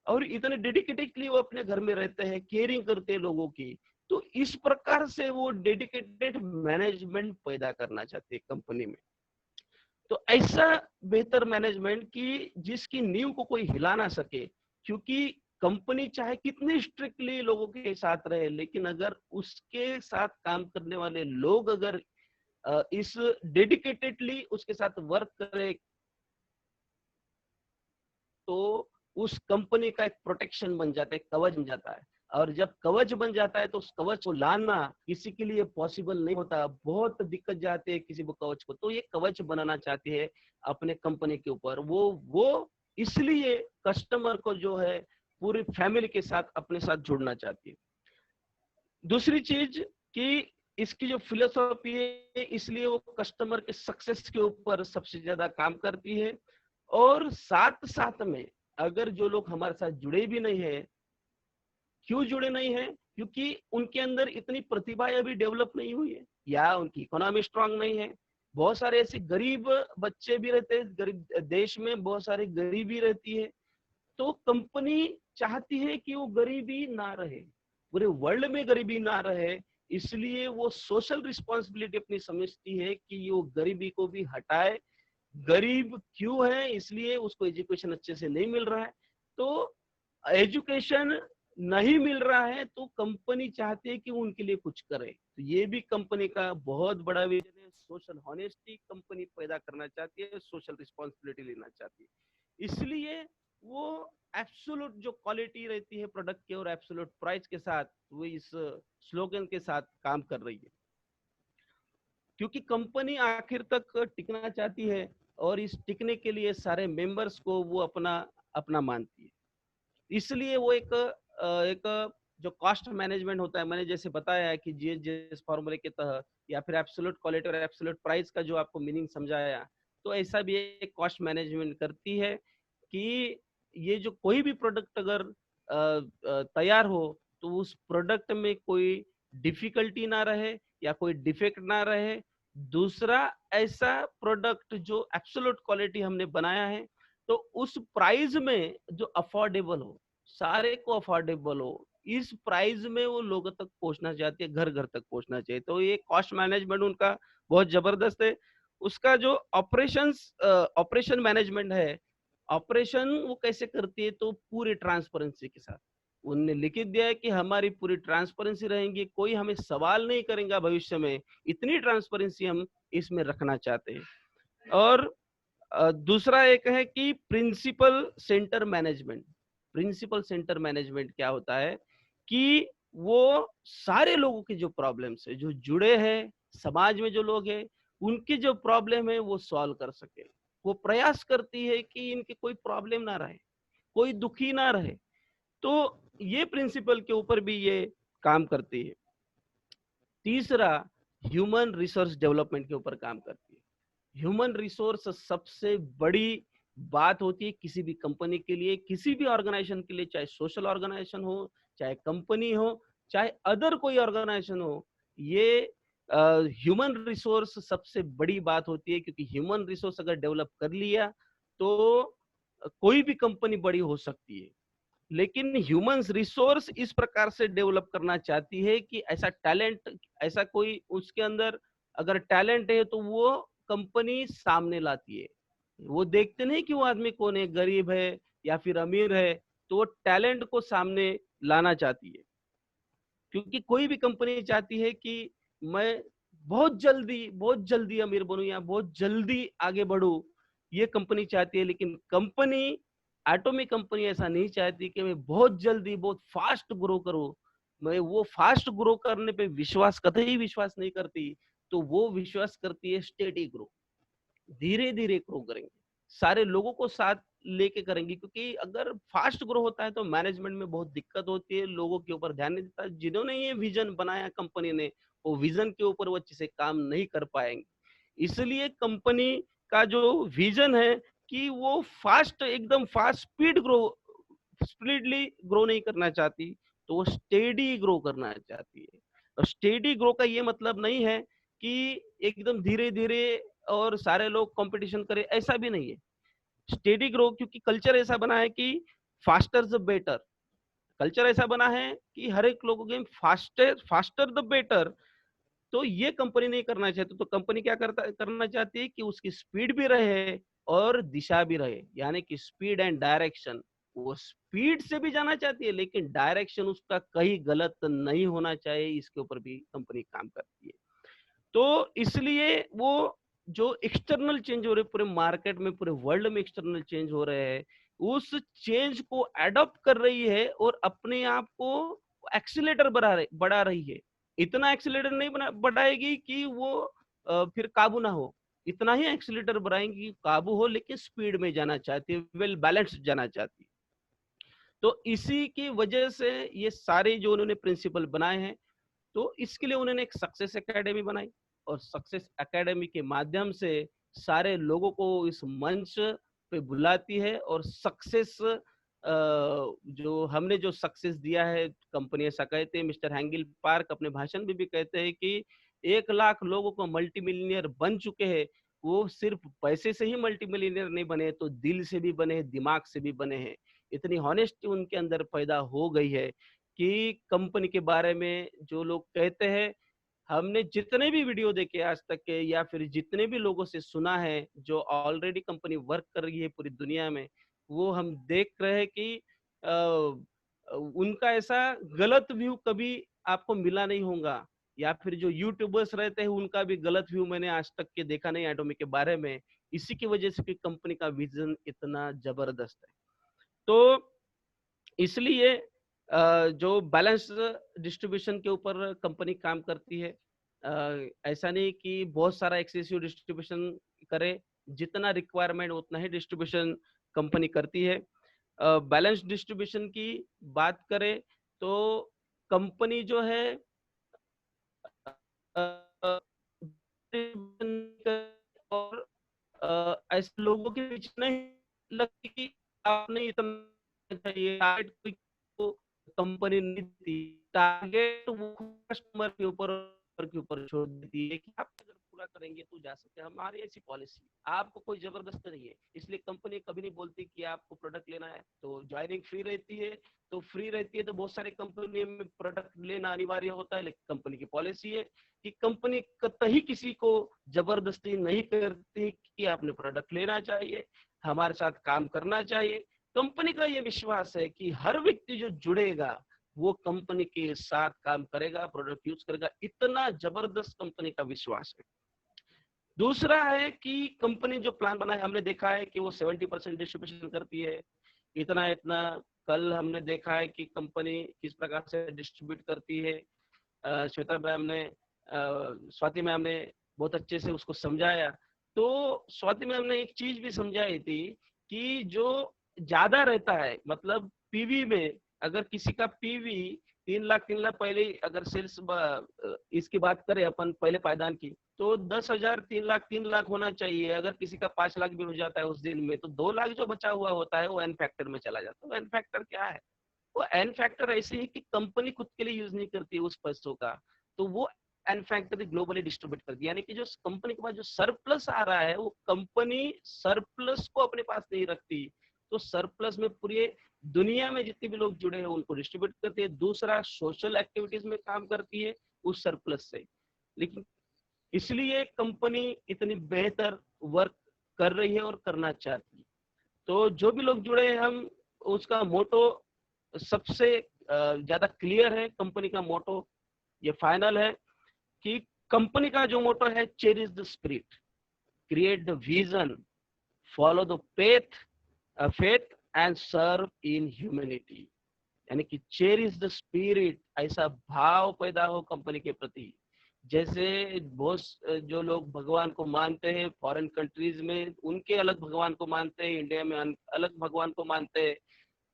और इतने डेडिकेटेडली वो अपने घर में रहते हैं, केयरिंग करते हैं लोगों की। तो इस प्रकार से वो डेडिकेटेड मैनेजमेंट पैदा करना चाहती है कंपनी में। तो ऐसा बेहतर मैनेजमेंट की जिसकी नींव को कोई हिला ना सके, क्योंकि कंपनी चाहे कितनी स्ट्रिक्टली लोगों के साथ रहे, लेकिन अगर उसके साथ काम करने वाले लोग अगर इस डेडिकेटेडली उसके साथ वर्क करे, तो उस कंपनी का एक प्रोटेक्शन बन जाता है, कवच बन जाता है। और जब कवच बन जाता है तो उस कवच को लाना किसी के लिए पॉसिबल नहीं होता, बहुत दिक्कत जाती है किसी को कवच को। तो ये कवच बनाना चाहती है अपने कंपनी के ऊपर। वो इसलिए कस्टमर को जो है पूरी फैमिली के साथ अपने साथ जोड़ना चाहती है। दूसरी चीज कि इसकी जो फिलोसॉफी है, इसलिए वो कस्टमर के सक्सेस के ऊपर सबसे ज्यादा काम करती है। और साथ साथ में अगर जो लोग हमारे साथ जुड़े भी नहीं है, क्यों जुड़े नहीं है, क्योंकि उनके अंदर इतनी प्रतिभा अभी डेवलप नहीं हुई है, या उनकी इकोनॉमी स्ट्रांग नहीं है। बहुत सारे ऐसे गरीब बच्चे भी रहते हैं, गरीब देश में बहुत सारी गरीबी रहती है। तो कंपनी चाहती है कि वो गरीबी ना रहे, पूरे वर्ल्ड में गरीबी ना रहे। इसलिए वो सोशल रिस्पॉन्सिबिलिटी अपनी समझती है कि वो गरीबी को भी हटाए। गरीब क्यों है, इसलिए उसको एजुकेशन अच्छे से नहीं मिल रहा है। तो एजुकेशन नहीं मिल रहा है तो कंपनी चाहती है कि वो उनके लिए कुछ करे। तो ये भी कंपनी का बहुत बड़ा विजन है। सोशल हॉनेस्टी कंपनी पैदा करना चाहती है, सोशल रिस्पॉन्सिबिलिटी लेना चाहती है। इसलिए वो एब्सोल्यूट जो क्वालिटी रहती है प्रोडक्ट की और एब्सोल्यूट प्राइस के साथ वो इस स्लोगन के साथ काम कर रही है, क्योंकि कंपनी आखिर तक टिकना चाहती है और इस टिकने के लिए सारे मेंबर्स को वो अपना अपना मानती है। इसलिए वो एक जो कॉस्ट मैनेजमेंट होता है, मैंने जैसे बताया है कि जीएस फॉर्मूले के तहत, या फिर एब्सोल्यूट क्वालिटी और एब्सोल्यूट प्राइस का जो आपको मीनिंग समझाया, तो ऐसा भी एक कॉस्ट मैनेजमेंट करती है कि ये जो कोई भी प्रोडक्ट अगर तैयार हो तो उस प्रोडक्ट में कोई डिफिकल्टी ना रहे या कोई डिफेक्ट ना रहे। दूसरा, ऐसा प्रोडक्ट जो एब्सोल्यूट क्वालिटी हमने बनाया है तो उस प्राइस में जो अफोर्डेबल हो, सारे को अफोर्डेबल हो, इस प्राइस में वो लोगों तक पहुंचना चाहती है, घर घर तक पहुंचना चाहिए। तो ये कॉस्ट मैनेजमेंट उनका बहुत जबरदस्त है। उसका जो ऑपरेशन मैनेजमेंट है, ऑपरेशन वो कैसे करती है, तो पूरी ट्रांसपेरेंसी के साथ उनने लिखित दिया है कि हमारी पूरी ट्रांसपेरेंसी रहेंगी, कोई हमें सवाल नहीं करेगा भविष्य में, इतनी ट्रांसपेरेंसी हम इसमें रखना चाहते हैं। और दूसरा एक है कि principle centre management. Principle centre management क्या होता है कि वो सारे लोगों के जो प्रॉब्लम्स है, जो जुड़े हैं समाज में, जो लोग हैं उनकी जो प्रॉब्लम है वो सॉल्व कर सके। वो प्रयास करती है कि इनके कोई प्रॉब्लम ना रहे, कोई दुखी ना रहे। तो ये प्रिंसिपल के ऊपर भी ये काम करती है। तीसरा, ह्यूमन रिसोर्स डेवलपमेंट के ऊपर काम करती है। ह्यूमन रिसोर्स सबसे बड़ी बात होती है किसी भी कंपनी के लिए, किसी भी ऑर्गेनाइजेशन के लिए, चाहे सोशल ऑर्गेनाइजेशन हो, चाहे कंपनी हो, चाहे अदर कोई ऑर्गेनाइजेशन हो। ये ह्यूमन रिसोर्स सबसे बड़ी बात होती है, क्योंकि ह्यूमन रिसोर्स अगर डेवलप कर लिया तो कोई भी कंपनी बड़ी हो सकती है। लेकिन ह्यूमन रिसोर्स इस प्रकार से डेवलप करना चाहती है कि ऐसा टैलेंट, ऐसा कोई उसके अंदर अगर टैलेंट है तो वो कंपनी सामने लाती है। वो देखते नहीं कि वो आदमी कौन है, गरीब है या फिर अमीर है, तो वो टैलेंट को सामने लाना चाहती है। क्योंकि कोई भी कंपनी चाहती है कि मैं बहुत जल्दी अमीर बनूं या बहुत जल्दी आगे बढ़ूं, ये कंपनी चाहती है। लेकिन कंपनी, एटॉमिक कंपनी ऐसा नहीं चाहती कि मैं बहुत जल्दी बहुत फास्ट ग्रो करूं। मैं वो फास्ट ग्रो करने पे कतई विश्वास नहीं करती। तो वो विश्वास करती है स्टेडी ग्रो, धीरे धीरे ग्रो करेंगे, सारे लोगों को साथ लेके करेंगे। क्योंकि अगर फास्ट ग्रो होता है तो मैनेजमेंट में बहुत दिक्कत होती है, लोगों के ऊपर ध्यान नहीं देता। जिन्होंने ये विजन बनाया कंपनी ने, वो विजन के ऊपर वो अच्छे से काम नहीं कर पाएंगे। इसलिए कंपनी का जो विजन है कि वो एकदम फास्ट स्पीडली ग्रो नहीं करना चाहती, तो वो स्टेडी ग्रो करना चाहती है। और स्टेडी ग्रो का ये मतलब नहीं है कि एकदम धीरे धीरे और सारे लोग कंपटीशन करें, ऐसा भी नहीं है। स्टेडी ग्रो, क्योंकि कल्चर ऐसा बना है कि फास्टर द बेटर। कल्चर ऐसा बना है कि हर एक लोगों के फास्टर फास्टर द बेटर। तो ये कंपनी नहीं करना चाहती। तो कंपनी क्या करना चाहती है कि उसकी स्पीड भी रहे और दिशा भी रहे, यानी कि स्पीड एंड डायरेक्शन। वो स्पीड से भी जाना चाहती है, लेकिन डायरेक्शन उसका कहीं गलत नहीं होना चाहिए, इसके ऊपर भी कंपनी काम करती है। तो इसलिए वो जो एक्सटर्नल चेंज हो रहे पूरे मार्केट में, पूरे वर्ल्ड में एक्सटर्नल चेंज हो रहे हैं, उस चेंज को अडॉप्ट कर रही है और अपने आप को एक्सीलेटर बढ़ा रही है। इतना एक्सीलेटर नहीं बढ़ाएगी कि वो फिर काबू ना हो। इतना ही एक्सीलेटर बढ़ाएंगी कि काबू हो, लेकिन स्पीड में जाना चाहती है, वेल बैलेंस्ड जाना चाहती है। तो इसी की वजह से ये सारे जो उन्होंने प्रिंसिपल बनाए हैं, तो इसके लिए उन्होंने एक सक्सेस एकेडमी बनाई। और सक्सेस एकेडमी के माध्यम से सारे लोगों को इस मंच पे बुलाती है। और सक्सेस जो हमने जो सक्सेस दिया है, कंपनी ऐसा कहते हैं, मिस्टर हैंगिल पार्क अपने भाषण में भी कहते हैं कि 1 लाख लोगों को मल्टी मिलियनियर बन चुके हैं। वो सिर्फ पैसे से ही मल्टी मिलियनियर नहीं बने, तो दिल से भी बने हैं, दिमाग से भी बने हैं। इतनी हॉनेस्टी उनके अंदर पैदा हो गई है कि कंपनी के बारे में जो लोग कहते हैं, हमने जितने भी वीडियो देखे आज तक के, या फिर जितने भी लोगों से सुना है जो ऑलरेडी कंपनी वर्क कर रही है पूरी दुनिया में, वो हम देख रहे हैं कि उनका ऐसा गलत व्यू कभी आपको मिला नहीं होगा। या फिर जो यूट्यूबर्स रहते हैं उनका भी गलत व्यू मैंने आज तक के देखा नहीं एटॉमिक के बारे में। इसी की वजह से कि कंपनी का विजन इतना जबरदस्त है। तो इसलिए जो बैलेंस डिस्ट्रीब्यूशन के ऊपर कंपनी काम करती है। ऐसा नहीं कि बहुत सारा एक्सेसिव डिस्ट्रीब्यूशन करे, जितना रिक्वायरमेंट उतना ही डिस्ट्रीब्यूशन कंपनी करती है। बैलेंस डिस्ट्रीब्यूशन की बात करें तो कंपनी जो है और ऐसे लोगों के बीच नहीं लगती कि आपने इतना चाहिए, टारगेट को कंपनी नहीं देती। टारगेट वो कस्टमर के ऊपर छोड़ देती है कि आप अगर पूरा करेंगे तो जा सकते हैं, हमारी ऐसी पॉलिसी। आपको कोई जबरदस्त नहीं है, इसलिए कंपनी कभी नहीं बोलती कि आपको प्रोडक्ट लेना है तो ज्वाइनिंग फ्री रहती है। तो फ्री रहती है तो बहुत सारी कंपनी में प्रोडक्ट लेना अनिवार्य होता है, लेकिन कंपनी की पॉलिसी है कि कंपनी कतई किसी को जबरदस्ती नहीं करती कि आपने प्रोडक्ट लेना चाहिए, हमारे साथ काम करना चाहिए। कंपनी का ये विश्वास है कि हर व्यक्ति जो जुड़ेगा वो कंपनी के साथ काम करेगा, प्रोडक्ट यूज करेगा। इतना जबरदस्त कंपनी का विश्वास है। दूसरा है कि कंपनी जो प्लान बनाए, हमने देखा है कि वो 70% डिस्ट्रीब्यूशन करती है, इतना इतना। कल हमने देखा है कि कंपनी किस प्रकार से डिस्ट्रीब्यूट करती है। श्वेता मैम ने, स्वाति मैम ने बहुत अच्छे से उसको समझाया। तो स्वाति मैम ने एक चीज भी समझाई थी कि जो ज्यादा रहता है, मतलब पीवी में, अगर किसी का पीवी 3 लाख पहले, अगर सेल्स इसकी बात करें अपन पहले पायदान की, तो 10,000 3 लाख होना चाहिए। अगर किसी का 5 लाख भी हो जाता है उस दिन में, तो 2 लाख जो बचा हुआ होता है वो एन फैक्टर में चला जाता है। एन फैक्टर क्या है? वो एन फैक्टर ऐसे ही कि कंपनी खुद के लिए यूज नहीं करती उस पैसों का, तो वो एन फैक्टर ग्लोबली डिस्ट्रीब्यूट करती है। यानी कि जो कंपनी के पास जो सरप्लस आ रहा है, वो कंपनी सरप्लस को अपने पास नहीं रखती, तो सरप्लस में पूरी दुनिया में जितने भी लोग जुड़े हैं उनको डिस्ट्रीब्यूट करती है। दूसरा, सोशल एक्टिविटीज में काम करती है उस सरप्लस से। लेकिन इसलिए कंपनी इतनी बेहतर वर्क कर रही है और करना चाहती है। तो जो भी लोग जुड़े हैं, हम उसका मोटो सबसे ज्यादा क्लियर है। कंपनी का मोटो ये फाइनल है कि कंपनी का जो मोटो है, cherish the spirit, create the vision, follow the faith and serve in humanity. यानी कि चेरिश द स्पिरिट, ऐसा भाव पैदा हो कंपनी के प्रति। जैसे बहुत जो लोग भगवान को मानते हैं फॉरेन कंट्रीज में, उनके अलग भगवान को मानते हैं, इंडिया में अलग भगवान को मानते हैं।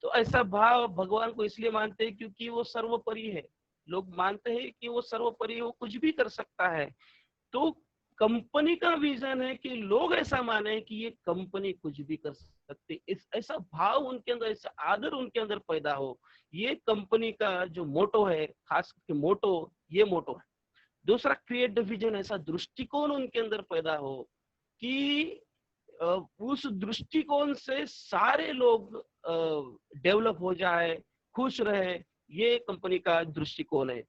तो ऐसा भाव भगवान को इसलिए मानते हैं क्योंकि वो सर्वोपरि है। लोग मानते हैं कि वो सर्वोपरि है, वो कुछ भी कर सकता है। तो कंपनी का विजन है कि लोग ऐसा माने कि ये कंपनी कुछ भी कर सकती, इस ऐसा भाव उनके अंदर, ऐसा आदर उनके अंदर पैदा हो। ये कंपनी का जो मोटो है, खास करके मोटो, ये मोटो है। दूसरा, क्रिएट द विजन, ऐसा दृष्टिकोण उनके अंदर पैदा हो कि उस दृष्टिकोण से सारे लोग डेवलप हो जाए, खुश रहे। ये कंपनी का दृष्टिकोण है।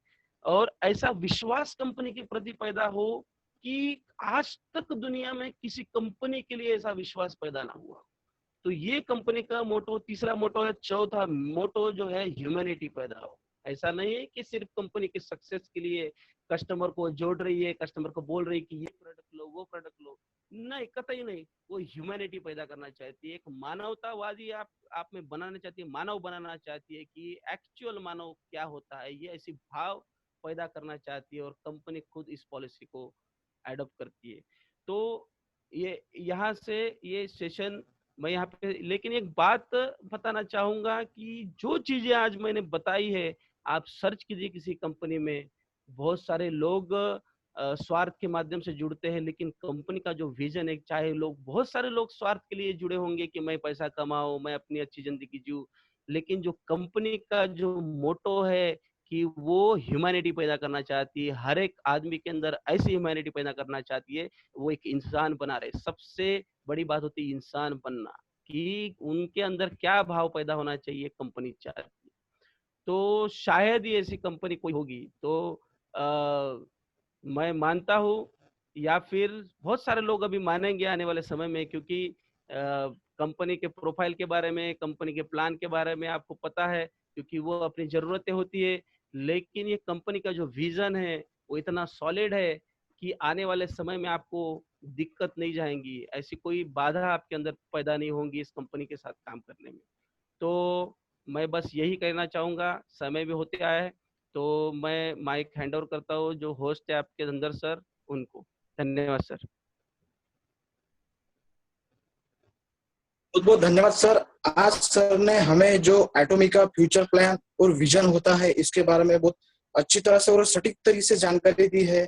और ऐसा विश्वास कंपनी के प्रति पैदा हो कि आज तक दुनिया में किसी कंपनी के लिए ऐसा विश्वास पैदा ना हुआ। तो ये कंपनी का मोटो, तीसरा मोटो है। चौथा मोटो जो है, ह्यूमैनिटी पैदा हो। ऐसा नहीं है कि सिर्फ कंपनी के सक्सेस के लिए कस्टमर को जोड़ रही है, कस्टमर को बोल रही है कि ये प्रोडक्ट लो, वो प्रोडक्ट लो। नहीं, कतई नहीं। वो ह्यूमैनिटी पैदा करना चाहती है, एक मानवतावादी आप में बनाना चाहती है, मानव बनाना चाहती है कि एक्चुअल मानव क्या होता है, ये ऐसी भाव पैदा करना चाहती है। और कंपनी खुद इस पॉलिसी को एडॉप्ट करती है। तो ये यहाँ से ये सेशन मैं यहाँ पे, लेकिन एक बात बताना चाहूंगा कि जो चीजें आज मैंने बताई है, आप सर्च कीजिए किसी कंपनी में। बहुत सारे लोग स्वार्थ के माध्यम से जुड़ते हैं, लेकिन कंपनी का जो विजन है, चाहे लोग, बहुत सारे लोग स्वार्थ के लिए जुड़े होंगे कि मैं पैसा कमाऊं, मैं अपनी अच्छी जिंदगी जीऊं, लेकिन जो कंपनी का जो मोटो है कि वो ह्यूमैनिटी पैदा करना चाहती है, हर एक आदमी के अंदर ऐसी ह्यूमैनिटी पैदा करना चाहती है, वो एक इंसान बना रहे। सबसे बड़ी बात होती है इंसान बनना, कि उनके अंदर क्या भाव पैदा होना चाहिए, कंपनी चाहती है। तो शायद ही ऐसी कंपनी कोई होगी। तो मैं मानता हूँ, या फिर बहुत सारे लोग अभी मानेंगे आने वाले समय में, क्योंकि कंपनी के प्रोफाइल के बारे में, कंपनी के प्लान के बारे में आपको पता है, क्योंकि वो अपनी जरूरतें होती है। लेकिन ये कंपनी का जो विजन है वो इतना सॉलिड है कि आने वाले समय में आपको दिक्कत नहीं जाएंगी, ऐसी कोई बाधा आपके अंदर पैदा नहीं होंगी इस कंपनी के साथ काम करने में। तो मैं बस यही कहना चाहूंगा, समय भी होते आया है, तो मैं माइक हैंड ओवर करता हूँ जो होस्ट है आपके अंदर सर, उनको। धन्यवाद सर। बहुत बहुत धन्यवाद सर। आज सर ने हमें जो एटॉमी का फ्यूचर प्लान और विजन होता है, इसके बारे में बहुत अच्छी तरह से और सटीक तरीके से जानकारी दी है।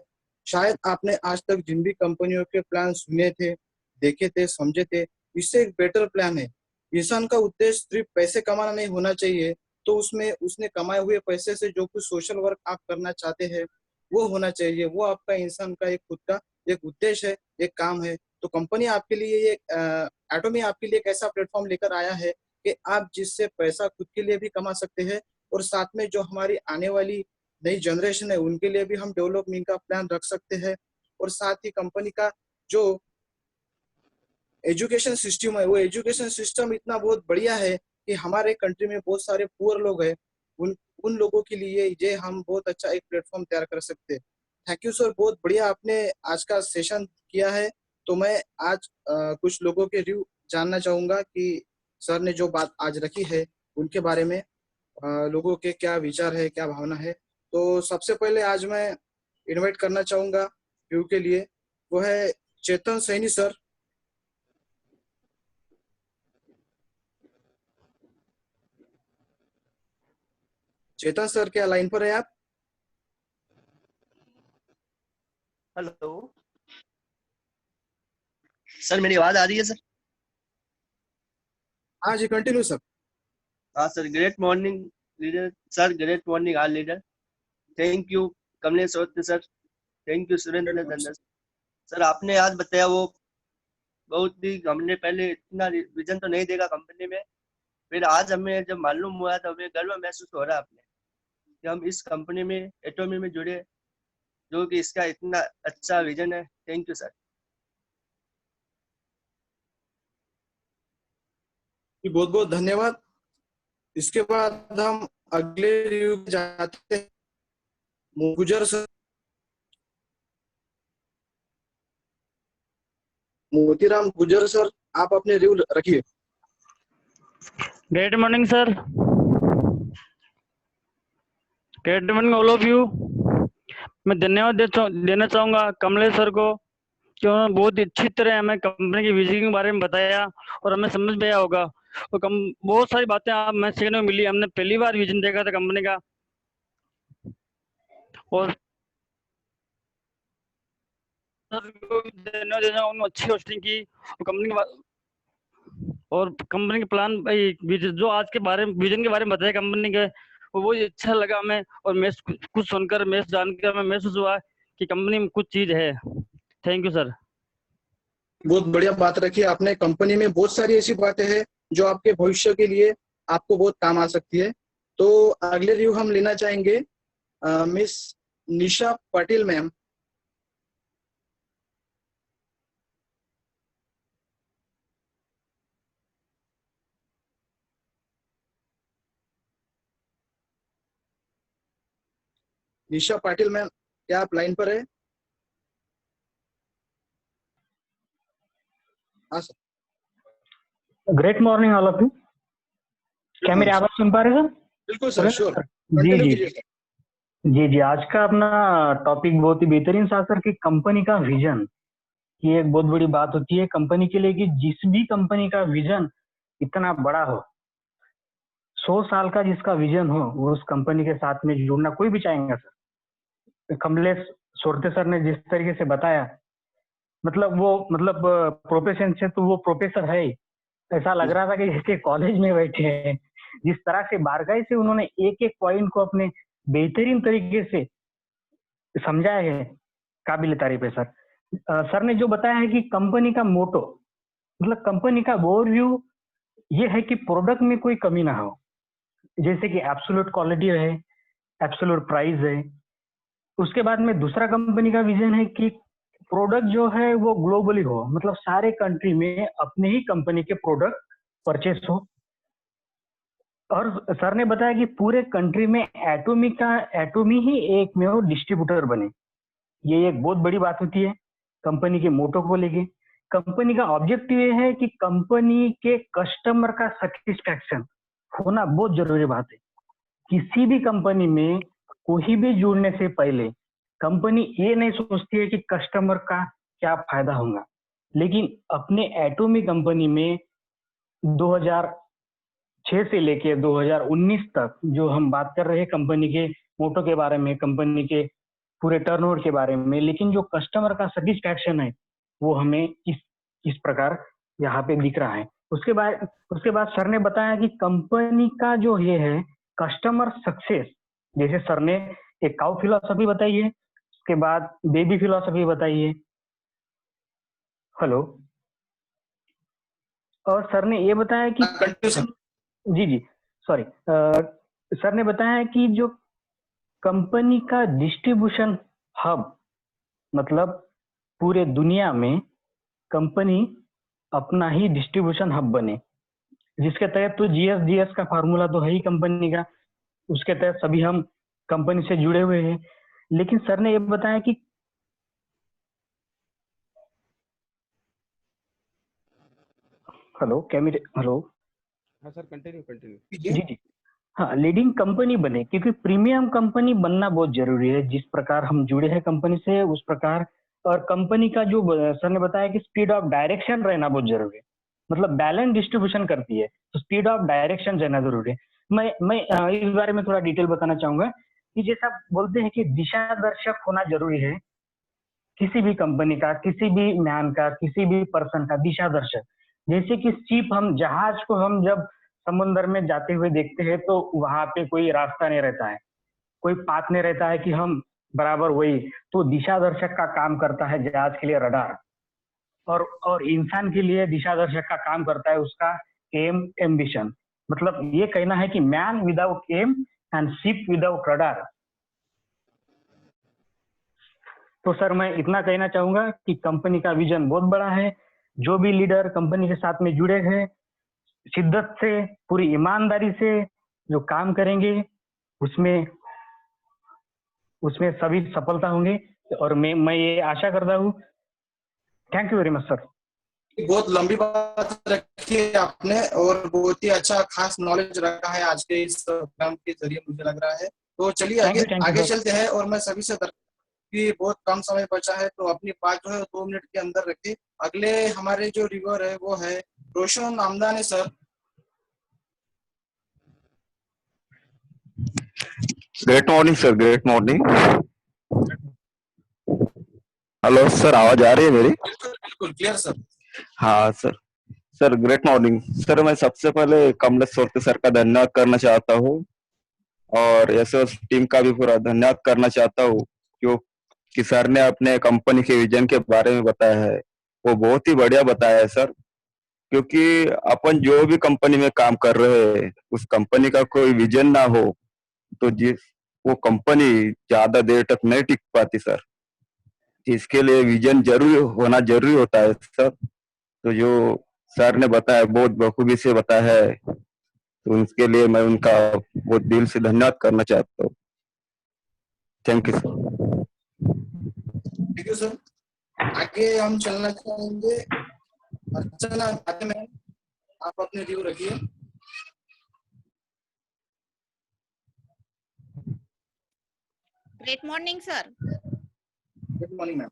शायद आपने आज तक जिन भी कंपनियों के प्लान सुने थे, देखे थे, समझे थे, इससे एक बेटर प्लान है। इंसान का उद्देश्य सिर्फ पैसे कमाना नहीं होना चाहिए, तो उसमें उसने कमाए हुए पैसे से जो कुछ सोशल वर्क आप करना चाहते हैं वो होना चाहिए। वो आपका इंसान का एक खुद का एक उद्देश्य है, एक काम है। तो कंपनी आपके लिए ये एटोमी आपके लिए एक ऐसा प्लेटफॉर्म लेकर आया है कि आप जिससे पैसा खुद के लिए भी कमा सकते हैं और साथ में जो हमारी आने वाली नई जनरेशन है उनके लिए भी हम डेवलपमेंट का प्लान रख सकते हैं। और साथ ही कंपनी का जो एजुकेशन सिस्टम है वो एजुकेशन सिस्टम इतना बहुत बढ़िया है कि हमारे कंट्री में बहुत सारे पुअर लोग हैं, उन लोगों के लिए ये हम बहुत अच्छा एक प्लेटफॉर्म तैयार कर सकते हैं। थैंक यू सर, बहुत बढ़िया आपने आज का सेशन किया है। तो मैं आज कुछ लोगों के रिव्यू जानना चाहूंगा कि सर ने जो बात आज रखी है उनके बारे में लोगों के क्या विचार है, क्या भावना है। तो सबसे पहले आज मैं इनवाइट करना चाहूंगा रिव्यू के लिए, वो है चेतन सैनी सर। चेतन सर, क्या लाइन पर है आप? हेलो सर, मेरी आवाज आ रही है सर? हाँ जी, कंटिन्यू सर। हाँ sir, great morning leader sir, great morning all leader. Thank you Kamlesh Sote sir, thank you Surendra Nandan sir. आपने आज बताया वो बहुत ही, हमने पहले इतना विजन तो नहीं देखा कंपनी में, फिर आज हमें जब मालूम हुआ तो हमें गर्व महसूस हो रहा है अपने कि हम इस कंपनी में एटोमी में जुड़े, जो कि इसका इतना अच्छा विजन है। Thank you sir. बहुत बहुत धन्यवाद। इसके बाद हम अगले रिव्यू पे जाते हैं। गुजर सर, मोतीराम गुजर सर, आप अपने रिव्यू रखिए। Great morning, sir. Great morning, all of you. मैं धन्यवाद देना चाहूँगा कमलेश सर को कि उन्होंने बहुत ही अच्छी तरह हमें कंपनी की विजन के बारे में बताया और हमें समझ में आया होगा। और बहुत सारी बातें आप मैं सीखने को मिली। हमने पहली बार विजन देखा था कंपनी का, और धन्यवाद देना, उन्होंने अच्छी होस्टिंग की और कंपनी के प्लान जो आज के बारे में विजन के बारे में बताया कंपनी के, वो अच्छा लगा हमें। और मैं कुछ सुनकर, मैं जानकर हमें महसूस हुआ कि कंपनी में कुछ चीज है। Thank you sir. बहुत बढ़िया बात रखी आपने। कंपनी में बहुत सारी ऐसी बातें हैं जो आपके भविष्य के लिए आपको बहुत काम आ सकती है। तो अगले रिव्यू हम लेना चाहेंगे मिस निशा पाटिल मैम। निशा पाटिल मैम, क्या आप लाइन पर है? हाँ sir. Great morning all of you. क्या मेरी आवाज सुन पा रहे सर? बिल्कुल सर, श्योर। जी जी जी जी। आज का अपना टॉपिक बहुत ही बेहतरीन था सर कि कंपनी का विजन। ये एक बहुत बड़ी बात होती है कंपनी के लिए कि जिस भी कंपनी का विजन इतना बड़ा हो, 100 साल का जिसका विजन हो, वो उस कंपनी के साथ में जुड़ना कोई भी चाहेंगे सर। कमलेश सोरते सर ने जिस तरीके से बताया, मतलब प्रोफेशन से तो वो प्रोफेसर है ही। ऐसा लग रहा था कि जैसे कॉलेज में बैठे हैं। जिस तरह से बारकाई से उन्होंने एक एक पॉइंट को अपने बेहतरीन तरीके से समझाया है, काबिल तारीफ है सर। सर ने जो बताया है कि कंपनी का मोटो, मतलब कंपनी का ओवरव्यू ये है कि प्रोडक्ट में कोई कमी ना हो, जैसे कि एब्सोल्यूट क्वालिटी रहे, एब्सोल्यूट प्राइस है। उसके बाद में दूसरा कंपनी का विजन है कि प्रोडक्ट जो है वो ग्लोबली हो, मतलब सारे कंट्री में अपने ही कंपनी के प्रोडक्ट परचेस हो। और सर ने बताया कि पूरे कंट्री में एटोमी ही एक में वो डिस्ट्रीब्यूटर बने। ये एक बहुत बड़ी बात होती है कंपनी के मोटो को लेके। कंपनी का ऑब्जेक्टिव ये है कि कंपनी के कस्टमर का सेटिस्फैक्शन होना बहुत जरूरी बात है। किसी भी कंपनी में कोई भी जुड़ने से पहले कंपनी ये नहीं सोचती है कि कस्टमर का क्या फायदा होगा, लेकिन अपने एटोमी कंपनी में 2006 से लेके 2019 तक जो हम बात कर रहे हैं कंपनी के मोटो के बारे में, कंपनी के पूरे टर्नओवर के बारे में, लेकिन जो कस्टमर का सेटिस्फैक्शन है वो हमें इस प्रकार यहाँ पे दिख रहा है। उसके बाद सर ने बताया कि कंपनी का जो ये है कस्टमर सक्सेस, जैसे सर ने एक काउ फिलॉसफी बताई है, उसके बाद बेबी फिलॉसफी बताई है, हेलो। और सर ने ये बताया कि कंटिन्यू सर। जी जी सॉरी, सर ने बताया कि जो कंपनी का डिस्ट्रीब्यूशन हब, मतलब पूरे दुनिया में कंपनी अपना ही डिस्ट्रीब्यूशन हब बने, जिसके तहत तो जीएस का फार्मूला तो है ही कंपनी का, उसके तहत सभी हम कंपनी से जुड़े हुए हैं। लेकिन सर ने ये बताया कि हेलो, क्या मेरे हेलो? हाँ सर, कंटिन्यू कंटिन्यू। जी जी हाँ, लीडिंग कंपनी बने, क्योंकि प्रीमियम कंपनी बनना बहुत जरूरी है। जिस प्रकार हम जुड़े हैं कंपनी से उस प्रकार, और कंपनी का जो सर ने बताया कि स्पीड ऑफ डायरेक्शन रहना बहुत जरूरी है, मतलब बैलेंस डिस्ट्रीब्यूशन करती है तो स्पीड ऑफ डायरेक्शन रहना जरूरी है। मैं इस बारे में थोड़ा डिटेल बताना चाहूंगा कि जैसा बोलते हैं कि दिशा दर्शक होना जरूरी है किसी भी कंपनी का, किसी भी मैन का, किसी भी पर्सन का, दिशा दर्शक। जैसे कि शिप, हम जहाज को हम जब समुद्र में जाते हुए देखते हैं तो वहां पे कोई रास्ता नहीं रहता है, कोई पाथ नहीं रहता है कि हम बराबर वही, तो दिशा दर्शक का काम करता है जहाज के लिए रडार, और इंसान के लिए दिशा दर्शक का काम करता है उसका एम, एम्बिशन। मतलब ये कहना है कि man without aim and ship without radar. तो सर मैं इतना कहना चाहूंगा कि कंपनी का विजन बहुत बड़ा है। जो भी लीडर कंपनी के साथ में जुड़े हैं, शिद्दत से, पूरी ईमानदारी से जो काम करेंगे, उसमें उसमें सभी सफलता होंगे। और मैं ये आशा करता हूँ। Thank you very much sir. बहुत लंबी बात रखी है आपने और बहुत ही अच्छा खास नॉलेज रखा है आज के इस प्रोग्राम के जरिए, मुझे लग रहा है। तो चलिए थैंक आगे यू आगे सर। चलते हैं। और मैं सभी से कि बहुत कम समय बचा है तो अपनी बात जो है 2 मिनट के अंदर रखिए। अगले हमारे जो रिवर है वो है रोशन आमदानी sir. Great morning sir, great morning. Hello sir, आवाज आ रही है मेरी? बिल्कुल बिल्कुल क्लियर सर। हाँ sir. Sir great morning sir. मैं सबसे पहले कमलेश सोरते सर का धन्यवाद करना चाहता हूँ और एसएस टीम का भी पूरा धन्यवाद करना चाहता हूँ, क्योंकि सर ने अपने कंपनी के विजन के बारे में बताया है, वो बहुत ही बढ़िया बताया है सर। क्योंकि अपन जो भी कंपनी में काम कर रहे हैं, उस कंपनी का कोई विजन ना हो तो वो कंपनी ज्यादा देर तक नहीं टिक पाती सर। इसके लिए विजन जरूरी होना जरूरी होता है सर। तो जो सर ने बताया, बहुत बखूबी से बताया है, तो उसके लिए मैं उनका बहुत दिल से धन्यवाद करना चाहता हूँ। Thank you sir. Thank you sir. आगे हम चलना चाहेंगे। अर्चना मैम, आप अपने रिव्यू रखिए। Great morning sir. Good morning ma'am.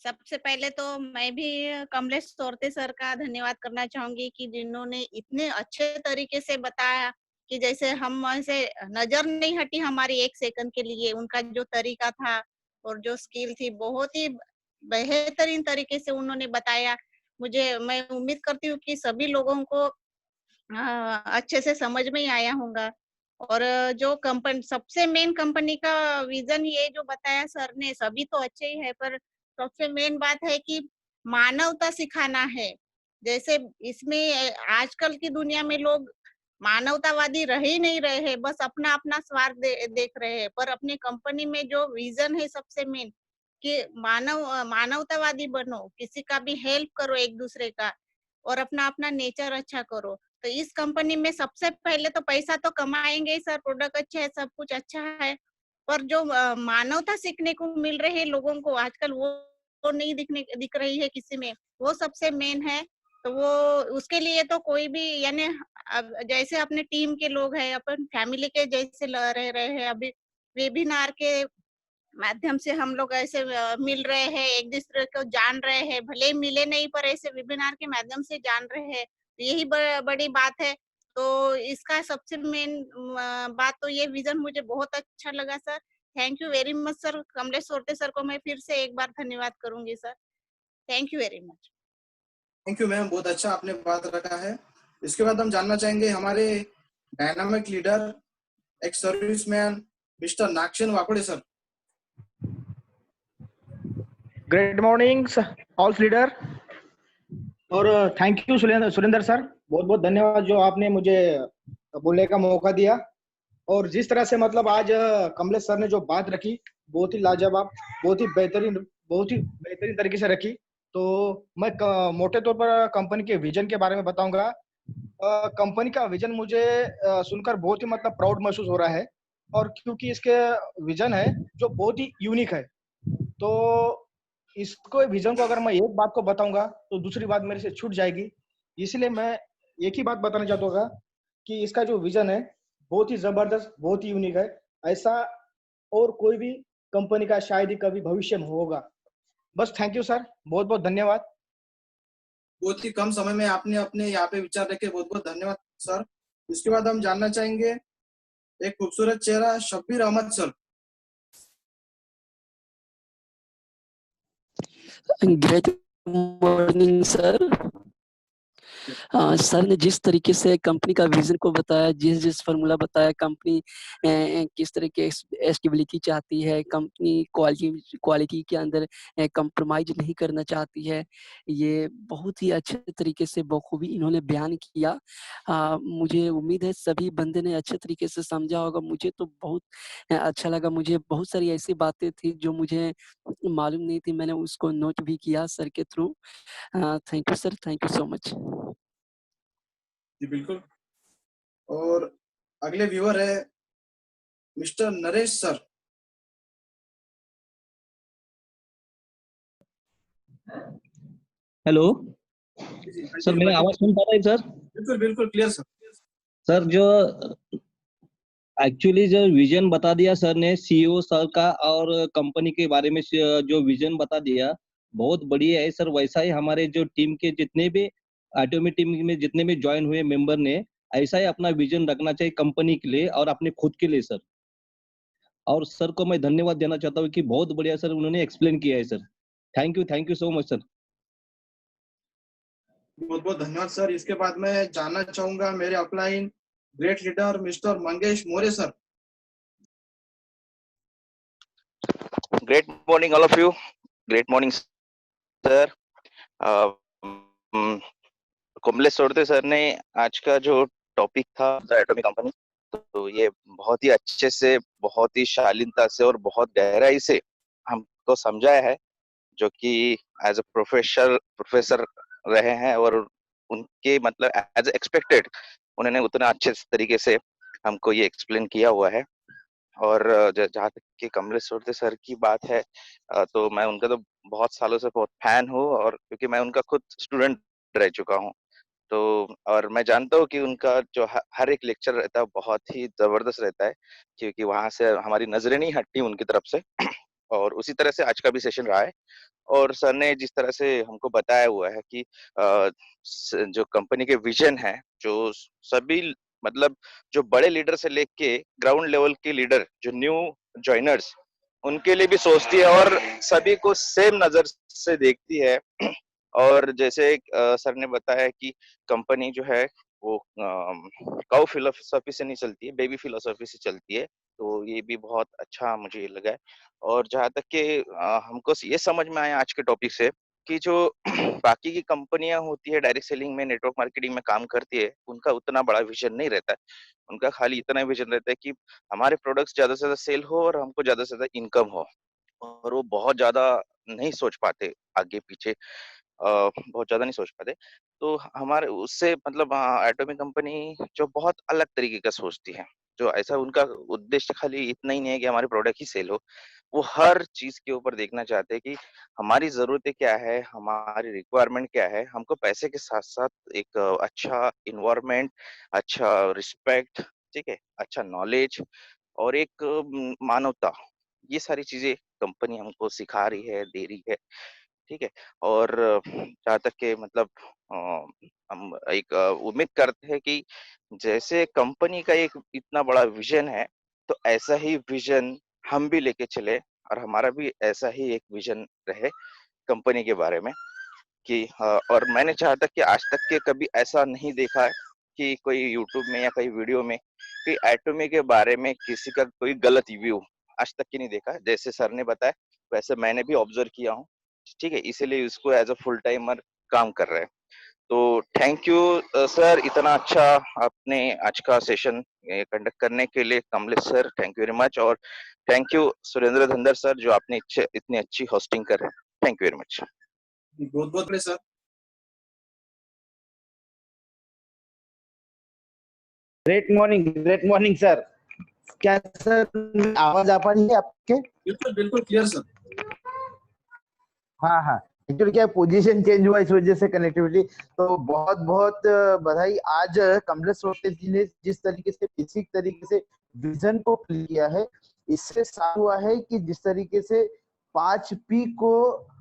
सबसे पहले तो मैं भी कमलेश सोरते सर का धन्यवाद करना चाहूंगी कि जिन्होंने इतने अच्छे तरीके से बताया कि जैसे हम से नजर नहीं हटी हमारी एक सेकंड के लिए। उनका जो तरीका था और जो स्किल थी बहुत ही बेहतरीन तरीके से उन्होंने बताया। मैं उम्मीद करती हूँ कि सभी लोगों को अच्छे से समझ में ही आया होगा। और जो कंपनी सबसे मेन कंपनी का विजन ये जो बताया सर ने, सभी तो अच्छे ही है पर सबसे मेन बात है कि मानवता सिखाना है। जैसे इसमें आजकल की दुनिया में लोग मानवतावादी रह ही नहीं रहे हैं, बस अपना अपना स्वार्थ देख रहे हैं। पर अपनी कंपनी में जो विजन है सबसे मेन कि मानवतावादी बनो, किसी का भी हेल्प करो एक दूसरे का, और अपना अपना नेचर अच्छा करो। तो इस कंपनी में सबसे पहले तो पैसा तो कमाएंगे ही सर, प्रोडक्ट अच्छे है, सब कुछ अच्छा है, पर जो मानवता सीखने को मिल रही है लोगों को आजकल, वो नहीं दिख रही है किसी में। वो सबसे मेन है। तो वो उसके लिए तो कोई भी यानी जैसे अपने टीम के लोग हैं, अपन फैमिली के जैसे रह रहे हैं। अभी वेबिनार के माध्यम से हम लोग ऐसे मिल रहे हैं, एक दूसरे को जान रहे हैं, भले ही मिले नहीं पर ऐसे वेबिनार के माध्यम से जान रहे हैं, तो यही बड़ी बात है। तो इसका सबसे मेन बात तो ये विजन मुझे बहुत अच्छा लगा sir. Thank you very much sir. Kamlesh Sorte sir को मैं फिर से एक बार धन्यवाद करूंगी sir. Thank you very much. Thank you ma'am, बहुत अच्छा आपने बात रखा है। इसके बाद हम जानना चाहेंगे हमारे डायनामिक लीडर, एक serviceman, mister Nagsen Wakode sir. Great morning all leader. और थैंक यू सुरेंद्र सर, बहुत बहुत धन्यवाद जो आपने मुझे बोलने का मौका दिया। और जिस तरह से मतलब आज कमलेश सर ने जो बात रखी, बहुत ही लाजवाब, बहुत ही बेहतरीन तरीके से रखी। तो मैं मोटे तौर पर कंपनी के विजन के बारे में बताऊंगा। कंपनी का विजन मुझे सुनकर बहुत ही मतलब प्राउड महसूस हो रहा है, और क्योंकि इसके विजन है जो बहुत ही यूनिक है। तो इसको विजन को अगर मैं एक बात को बताऊंगा तो दूसरी बात मेरे से छूट जाएगी, इसलिए मैं एक ही बात बताना चाहता हूँ कि इसका जो विजन है बहुत ही जबरदस्त, बहुत ही यूनिक है। ऐसा और कोई भी कंपनी का शायद ही कभी भविष्य में होगा। बस थैंक यू सर, बहुत बहुत धन्यवाद। बहुत ही कम समय में आपने अपने यहाँ पे विचार रखे, बहुत बहुत धन्यवाद सर। इसके बाद हम जानना चाहेंगे एक खूबसूरत चेहरा Shabbir Ahmed sir. Great morning sir. Sir ने जिस तरीके से कंपनी का विजन को बताया, जिस फॉर्मूला बताया, कंपनी किस तरह के स्टेबिलिटी चाहती है, कंपनी क्वालिटी के अंदर कंप्रोमाइज नहीं करना चाहती है, ये बहुत ही अच्छे तरीके से बखूबी इन्होंने बयान किया। मुझे उम्मीद है सभी बंदे ने अच्छे तरीके से समझा होगा। मुझे तो बहुत अच्छा लगा। मुझे बहुत सारी ऐसी बातें थी जो मुझे मालूम नहीं थी, मैंने उसको नोट भी किया सर के through. Thank you sir, thank you so much. जी बिल्कुल। और अगले व्यूअर है मिस्टर नरेश सर। हेलो जी सर, मेरा आवाज सुन पा रहे हैं सर? बिल्कुल बिल्कुल क्लियर सर। सर जो एक्चुअली जो विजन बता दिया सर ने सीईओ सर का, और कंपनी के बारे में जो विजन बता दिया, बहुत बढ़िया है सर। वैसा ही हमारे जो टीम के जितने भी ऑटोमेटिक टीम में जितने भी ज्वाइन हुए मेंबर ने ऐसा ही अपना विजन रखना चाहिए कंपनी के लिए और अपने खुद के लिए सर। और सर को मैं धन्यवाद देना चाहता हूँ कि बहुत बढ़िया सर उन्होंने एक्सप्लेन किया है sir. Thank you so much sir. बहुत बहुत धन्यवाद सर। इसके बाद मैं जानना चाहूंगा मेरे upline great leader mister Mangesh More sir. Great morning, all of you. Great morning, sir. Kamlesh Sorte sir ने आज का जो टॉपिक था एटॉमिक कंपनी, तो ये बहुत ही अच्छे से, बहुत ही शालीनता से और बहुत गहराई से हमको समझाया है, जो कि एज अ प्रोफेसर रहे हैं और उनके मतलब एज एक्सपेक्टेड उन्होंने उतना अच्छे तरीके से हमको ये एक्सप्लेन किया हुआ है। और जहाँ तक कि कमलेश सोरते सर की बात है, तो मैं उनका तो बहुत सालों से बहुत फैन हूँ, और क्योंकि मैं उनका खुद स्टूडेंट रह चुका हूँ, तो और मैं जानता हूँ कि उनका जो हर एक लेक्चर रहता है बहुत ही जबरदस्त रहता है, क्योंकि वहां से हमारी नजरें नहीं हटती उनकी तरफ से। और उसी तरह से आज का भी सेशन रहा है। और सर ने जिस तरह से हमको बताया हुआ है कि जो कंपनी के विजन है, जो सभी मतलब जो बड़े लीडर से लेके ग्राउंड लेवल के लीडर, जो न्यू जॉइनर्स, उनके लिए भी सोचती है और सभी को सेम नजर से देखती है। और जैसे सर ने बताया कि कंपनी जो है वो काउ फिलोसॉफी से नहीं चलती है, बेबी फिलोसॉफी से चलती है, तो ये भी बहुत अच्छा मुझे लगा है। और जहाँ तक कि हमको ये समझ में आया आज के टॉपिक से कि जो बाकी की कंपनियां होती है डायरेक्ट सेलिंग में, नेटवर्क मार्केटिंग में काम करती है, उनका उतना बड़ा विजन नहीं रहता है। उनका खाली इतना विजन रहता है कि हमारे प्रोडक्ट्स ज्यादा से ज्यादा सेल हो और हमको ज्यादा से ज्यादा इनकम हो। और वो बहुत ज्यादा नहीं सोच पाते आगे पीछे, बहुत ज्यादा नहीं सोच पाते। तो हमारे उससे मतलब एटॉमिक कंपनी जो बहुत अलग तरीके का सोचती है, जो ऐसा उनका उद्देश्य खाली इतना ही नहीं है कि हमारे प्रोडक्ट ही सेल हो, वो हर चीज के ऊपर देखना चाहते हैं कि हमारी जरूरतें क्या है, हमारी रिक्वायरमेंट क्या है, हमको पैसे के साथ साथ एक अच्छा इन्वायरमेंट, अच्छा रिस्पेक्ट, ठीक है, अच्छा नॉलेज और एक मानवता, ये सारी चीजें कंपनी हमको सिखा रही है, दे रही है, ठीक है। और जहाँ तक के मतलब हम एक उम्मीद करते हैं कि जैसे कंपनी का एक इतना बड़ा विजन है, तो ऐसा ही विजन हम भी लेके चले और हमारा भी ऐसा ही एक विजन रहे कंपनी के बारे में कि और मैंने जहाँ तक कि आज तक के कभी ऐसा नहीं देखा है कि कोई यूट्यूब में या कोई वीडियो में कि एटॉमी के बारे में किसी का कोई गलत व्यू आज तक की नहीं देखा। जैसे सर ने बताया वैसे मैंने भी ऑब्जर्व किया हूँ ठीक है, इसीलिए उसको एज अ फुल टाइमर काम कर रहे हैं। तो थैंक यू सर, इतना अच्छा आपने आज का सेशन कंडक्ट करने के लिए Kamlesh sir, thank you very much. और thank you Surendra Dhandar sir जो आपने इतनी अच्छी होस्टिंग कर रहे हैं। Thank you very much. बहुत बहुत सर। Great morning sir. क्या सर आवाज आ पा रही है आपके? बिल्कुल बिल्कुल क्लियर सर। हाँ हाँ, एक्चुअली क्या पोजीशन चेंज हुआ, इस वजह से कनेक्टिविटी। तो बहुत बहुत बधाई। आज कमलेश सोटे जी ने जिस तरीके से बेसिक तरीके से विजन को किया है, इससे साफ हुआ है कि जिस तरीके से 5P को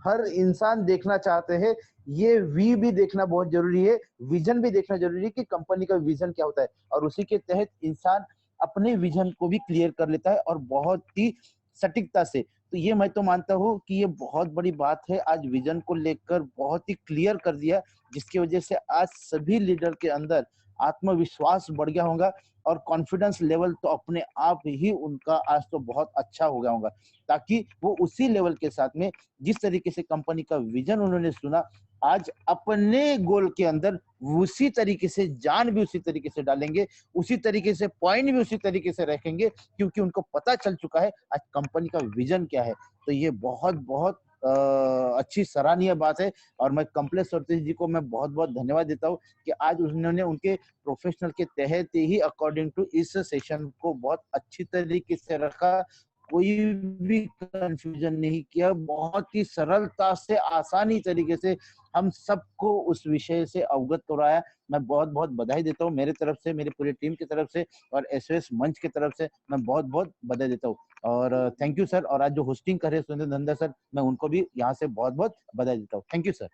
हर इंसान देखना चाहते हैं, ये वी भी देखना बहुत जरूरी है, विजन भी देखना जरूरी है कि कंपनी का विजन क्या होता है, और उसी के तहत इंसान अपने विजन को भी क्लियर कर लेता है और बहुत ही सटीकता से। तो ये मैं तो मानता हूँ कि ये बहुत बड़ी बात है, आज विजन को लेकर बहुत ही क्लियर कर दिया, जिसकी वजह से आज सभी लीडर के अंदर आत्मविश्वास बढ़ गया होगा और कॉन्फिडेंस लेवल तो अपने आप ही उनका आज तो बहुत अच्छा हो गया होगा, ताकि वो उसी लेवल के साथ में जिस तरीके से कंपनी का विजन उन्होंने सुना, आज अपने गोल के अंदर उसी तरीके से जान भी उसी तरीके से डालेंगे, उसी तरीके से पॉइंट भी उसी तरीके से रखेंगे, क्योंकि उनको पता चल चुका है आज कंपनी का विजन क्या है। तो ये बहुत बहुत अच्छी सराहनीय बात है, और मैं कमलेश सोटे जी को मैं बहुत बहुत धन्यवाद देता हूँ कि आज उन्होंने उनके प्रोफेशनल के तहत ही अकॉर्डिंग टू इस सेशन को बहुत अच्छी तरीके से रखा, कोई भी कंफ्यूजन नहीं किया, बहुत ही सरलता से आसानी तरीके से हम सबको उस विषय से अवगत कराया। मैं बहुत बहुत बधाई देता हूँ मेरे तरफ से, मेरी पूरी टीम की तरफ से और एसओएस मंच की तरफ से मैं बहुत बहुत बधाई देता हूँ। और थैंक यू सर। और आज जो होस्टिंग कर रहे हैं सुरेंद्र धंदर सर, मैं उनको भी यहाँ से बहुत बहुत बधाई देता हूँ। Thank you sir.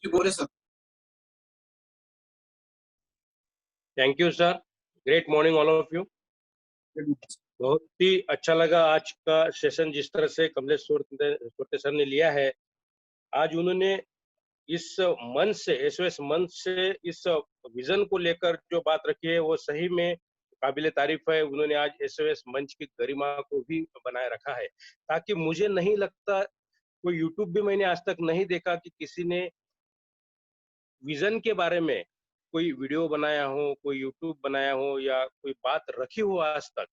बोले sir. Thank you sir. Great morning all of you. बहुत ही अच्छा लगा आज का सेशन, जिस तरह से कमलेश सोटे सर ने लिया है। आज उन्होंने इस मंच से, एसओएस मंच से इस विजन को लेकर जो बात रखी है वो सही में काबिले तारीफ है। उन्होंने आज एसओएस मंच की गरिमा को भी बनाए रखा है, ताकि मुझे नहीं लगता कोई यूट्यूब भी मैंने आज तक नहीं देखा कि किसी ने विजन के बारे में कोई वीडियो बनाया हो, कोई यूट्यूब बनाया हो या कोई बात रखी हो आज तक।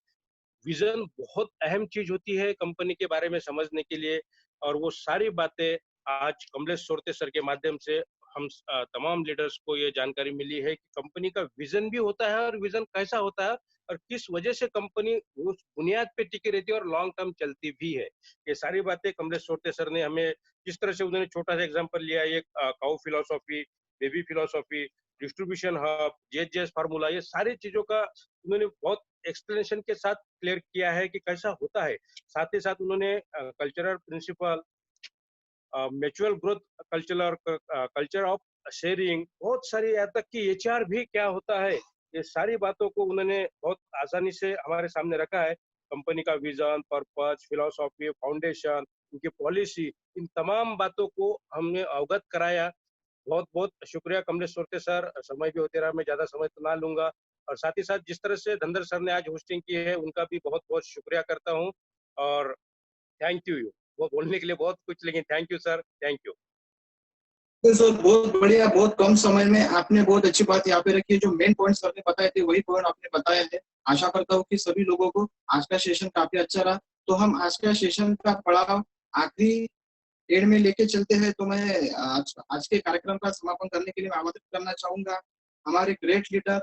विजन बहुत अहम चीज होती है कंपनी के बारे में समझने के लिए, और वो सारी बातें आज कमलेश सोटे सर के माध्यम से हम तमाम लीडर्स को ये जानकारी मिली है कि कंपनी का विजन भी होता है और विजन कैसा होता है और किस वजह से कंपनी उस बुनियाद पे टिकी रहती है और लॉन्ग टर्म चलती भी है। ये सारी बातें कमलेश सोटे सर ने हमें, जिस तरह से उन्होंने छोटा सा एग्जांपल लिया, ये cow philosophy, baby philosophy, distribution hub, JS formula, ये सारी चीजों का उन्होंने बहुत एक्सप्लेनेशन के साथ क्लियर किया है कि कैसा होता है। साथ ही साथ उन्होंने cultural principle, mutual growth culture of sharing, बहुत सारी, यहाँ तक कि एचआर भी क्या होता है, ये सारी बातों को उन्होंने बहुत आसानी से हमारे सामने रखा है। कंपनी का विजन, पर्पस, फिलोसॉफी, फाउंडेशन, उनकी पॉलिसी, इन तमाम बातों को हमने अवगत कराया। बहुत बहुत शुक्रिया कमलेश सोटे सर। समय भी होते रहा, मैं ज्यादा समय तो ना लूंगा। और साथ ही साथ जिस तरह से धंधर सर ने आज होस्टिंग की है, उनका भी बहुत बहुत शुक्रिया करता हूँ। और थैंक यू। वो बोलने के लिए बहुत कुछ, लेकिन thank you sir, thank you sir. बहुत बढ़िया, बहुत कम समय में आपने बहुत अच्छी बात यहाँ पे रखी है। जो मेन पॉइंट सर ने बताए थे वही पॉइंट आपने बताया है। आशा करता हूँ कि सभी लोगों को आज का सेशन काफी अच्छा रहा। तो हम आज का सेशन का पड़ाव आखिरी एड में लेके चलते हैं। तो मैं आज के कार्यक्रम का समापन करने के लिए आमंत्रित करना चाहूंगा हमारे ग्रेट लीडर,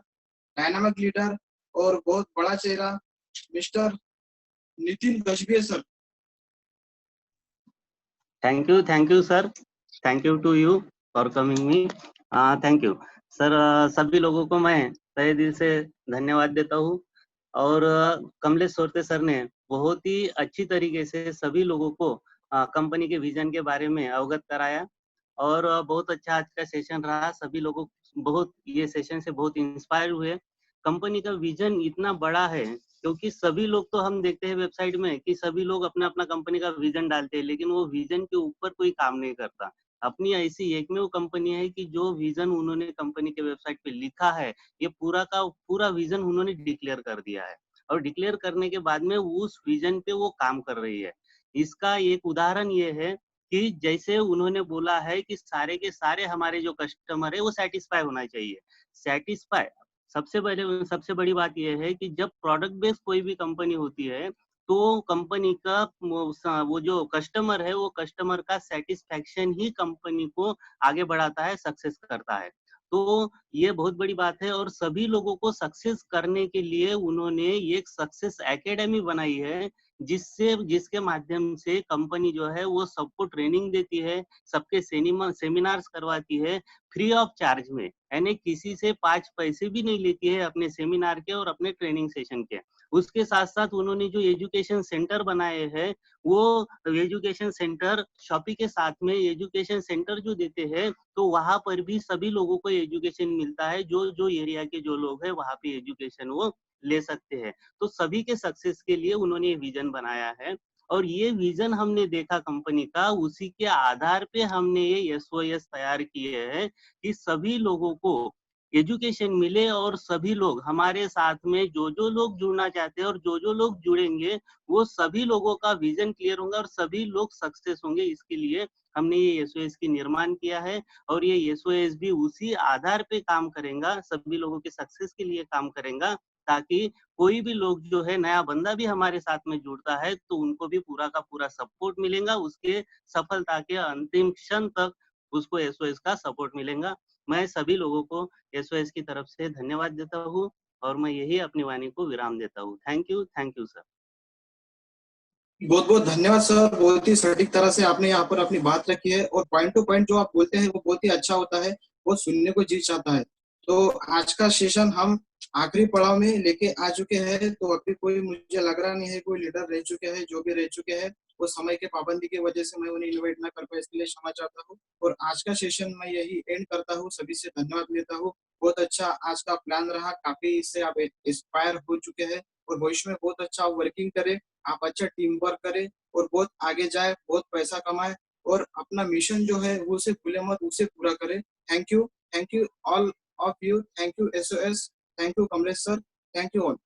डायनामिक लीडर और बहुत बड़ा चेहरा mister Nitin Gajbhiye sir. Thank you sir, thank you to you for coming me, thank you sir. सभी लोगों को मैं तहे दिल से धन्यवाद देता हूँ। और कमलेश सोटे सर ने बहुत ही अच्छी तरीके से सभी लोगों को कंपनी के विजन के बारे में अवगत कराया, और बहुत अच्छा आज का सेशन रहा। सभी लोगों बहुत ये सेशन से बहुत इंस्पायर हुए। कंपनी का विजन इतना बड़ा है, क्योंकि सभी लोग तो हम देखते हैं वेबसाइट में कि सभी लोग अपना अपना कंपनी का विजन डालते हैं, लेकिन वो विजन के ऊपर कोई काम नहीं करता। अपनी ऐसी एकमेव कंपनी है कि जो विजन उन्होंने कंपनी के वेबसाइट पे लिखा है, ये पूरा का पूरा विजन उन्होंने डिक्लेयर कर दिया है, और डिक्लेयर करने के बाद में उस विजन पे वो काम कर रही है। इसका एक उदाहरण ये है कि जैसे उन्होंने बोला है कि सारे के सारे हमारे जो कस्टमर है वो सेटिस्फाई होना चाहिए। सेटिस्फाई सबसे बड़ी बात यह है कि जब प्रोडक्ट बेस्ड कोई भी कंपनी होती है तो कंपनी का वो जो कस्टमर है वो कस्टमर का सेटिस्फैक्शन ही कंपनी को आगे बढ़ाता है, सक्सेस करता है। तो ये बहुत बड़ी बात है और सभी लोगों को सक्सेस करने के लिए उन्होंने एक सक्सेस एकेडमी बनाई है, जिसके माध्यम से कंपनी जो है वो सबको ट्रेनिंग देती है, सबके सेमिनार्स करवाती है फ्री ऑफ चार्ज में, यानी किसी से 5 पैसे भी नहीं लेती है अपने सेमिनार के और अपने ट्रेनिंग सेशन के। उसके साथ साथ उन्होंने जो एजुकेशन सेंटर बनाए हैं वो एजुकेशन सेंटर शॉपी के साथ में एजुकेशन सेंटर जो देते हैं तो वहां पर भी सभी लोगों को एजुकेशन मिलता है, जो एरिया के जो लोग हैं वहां पे एजुकेशन वो ले सकते हैं। तो सभी के सक्सेस के लिए उन्होंने ये विजन बनाया है और ये विजन हमने देखा कंपनी का, उसी के आधार पे हमने ये SOS तैयार किए हैं कि सभी लोगों को एजुकेशन मिले और सभी लोग हमारे साथ में जो लोग जुड़ना चाहते हैं और जो लोग जुड़ेंगे वो सभी लोगों का विजन क्लियर होगा और सभी लोग सक्सेस होंगे। इसके लिए हमने ये SOS की निर्माण किया है और ये SOS भी उसी आधार पे काम करेगा, सभी लोगों के सक्सेस के लिए काम करेगा, ताकि कोई भी लोग जो है नया बंदा भी हमारे साथ में जुड़ता है तो उनको भी पूरा का पूरा सपोर्ट मिलेगा, उसके सफलता के अंतिम क्षण तक उसको SOS का सपोर्ट मिलेगा। मैं सभी लोगों को SOS की तरफ से धन्यवाद देता हूँ और मैं यही अपनी वाणी को विराम देता हूँ। Thank you sir. बहुत बहुत धन्यवाद सर, बहुत ही सटीक तरह से आपने यहाँ पर अपनी बात रखी है और पॉइंट टू पॉइंट जो आप बोलते हैं वो बहुत ही अच्छा होता है, वो सुनने को जी चाहता है। तो आज का सेशन हम आखिरी पड़ाव में लेके आ चुके हैं, तो अभी कोई मुझे लग रहा नहीं है कोई लीडर रह चुके हैं, जो भी रह चुके हैं वो समय के पाबंदी की वजह से मैं उन्हें इन्वाइट ना कर पाया, इसके लिए क्षमा चाहता हूँ। और आज का सेशन मैं यही एंड करता हूँ, सभी से धन्यवाद लेता हूँ। बहुत अच्छा आज का प्लान रहा, काफी इससे आप इंस्पायर हो चुके हैं और भविष्य में बहुत अच्छा वर्किंग करें, आप अच्छा टीम वर्क करें और बहुत आगे जाए, बहुत पैसा कमाए और अपना मिशन जो है वो उसे भूले मत, उसे पूरा करें। Thank you all of you, thank you SOS, thank you Kamlesh sir, thank you all.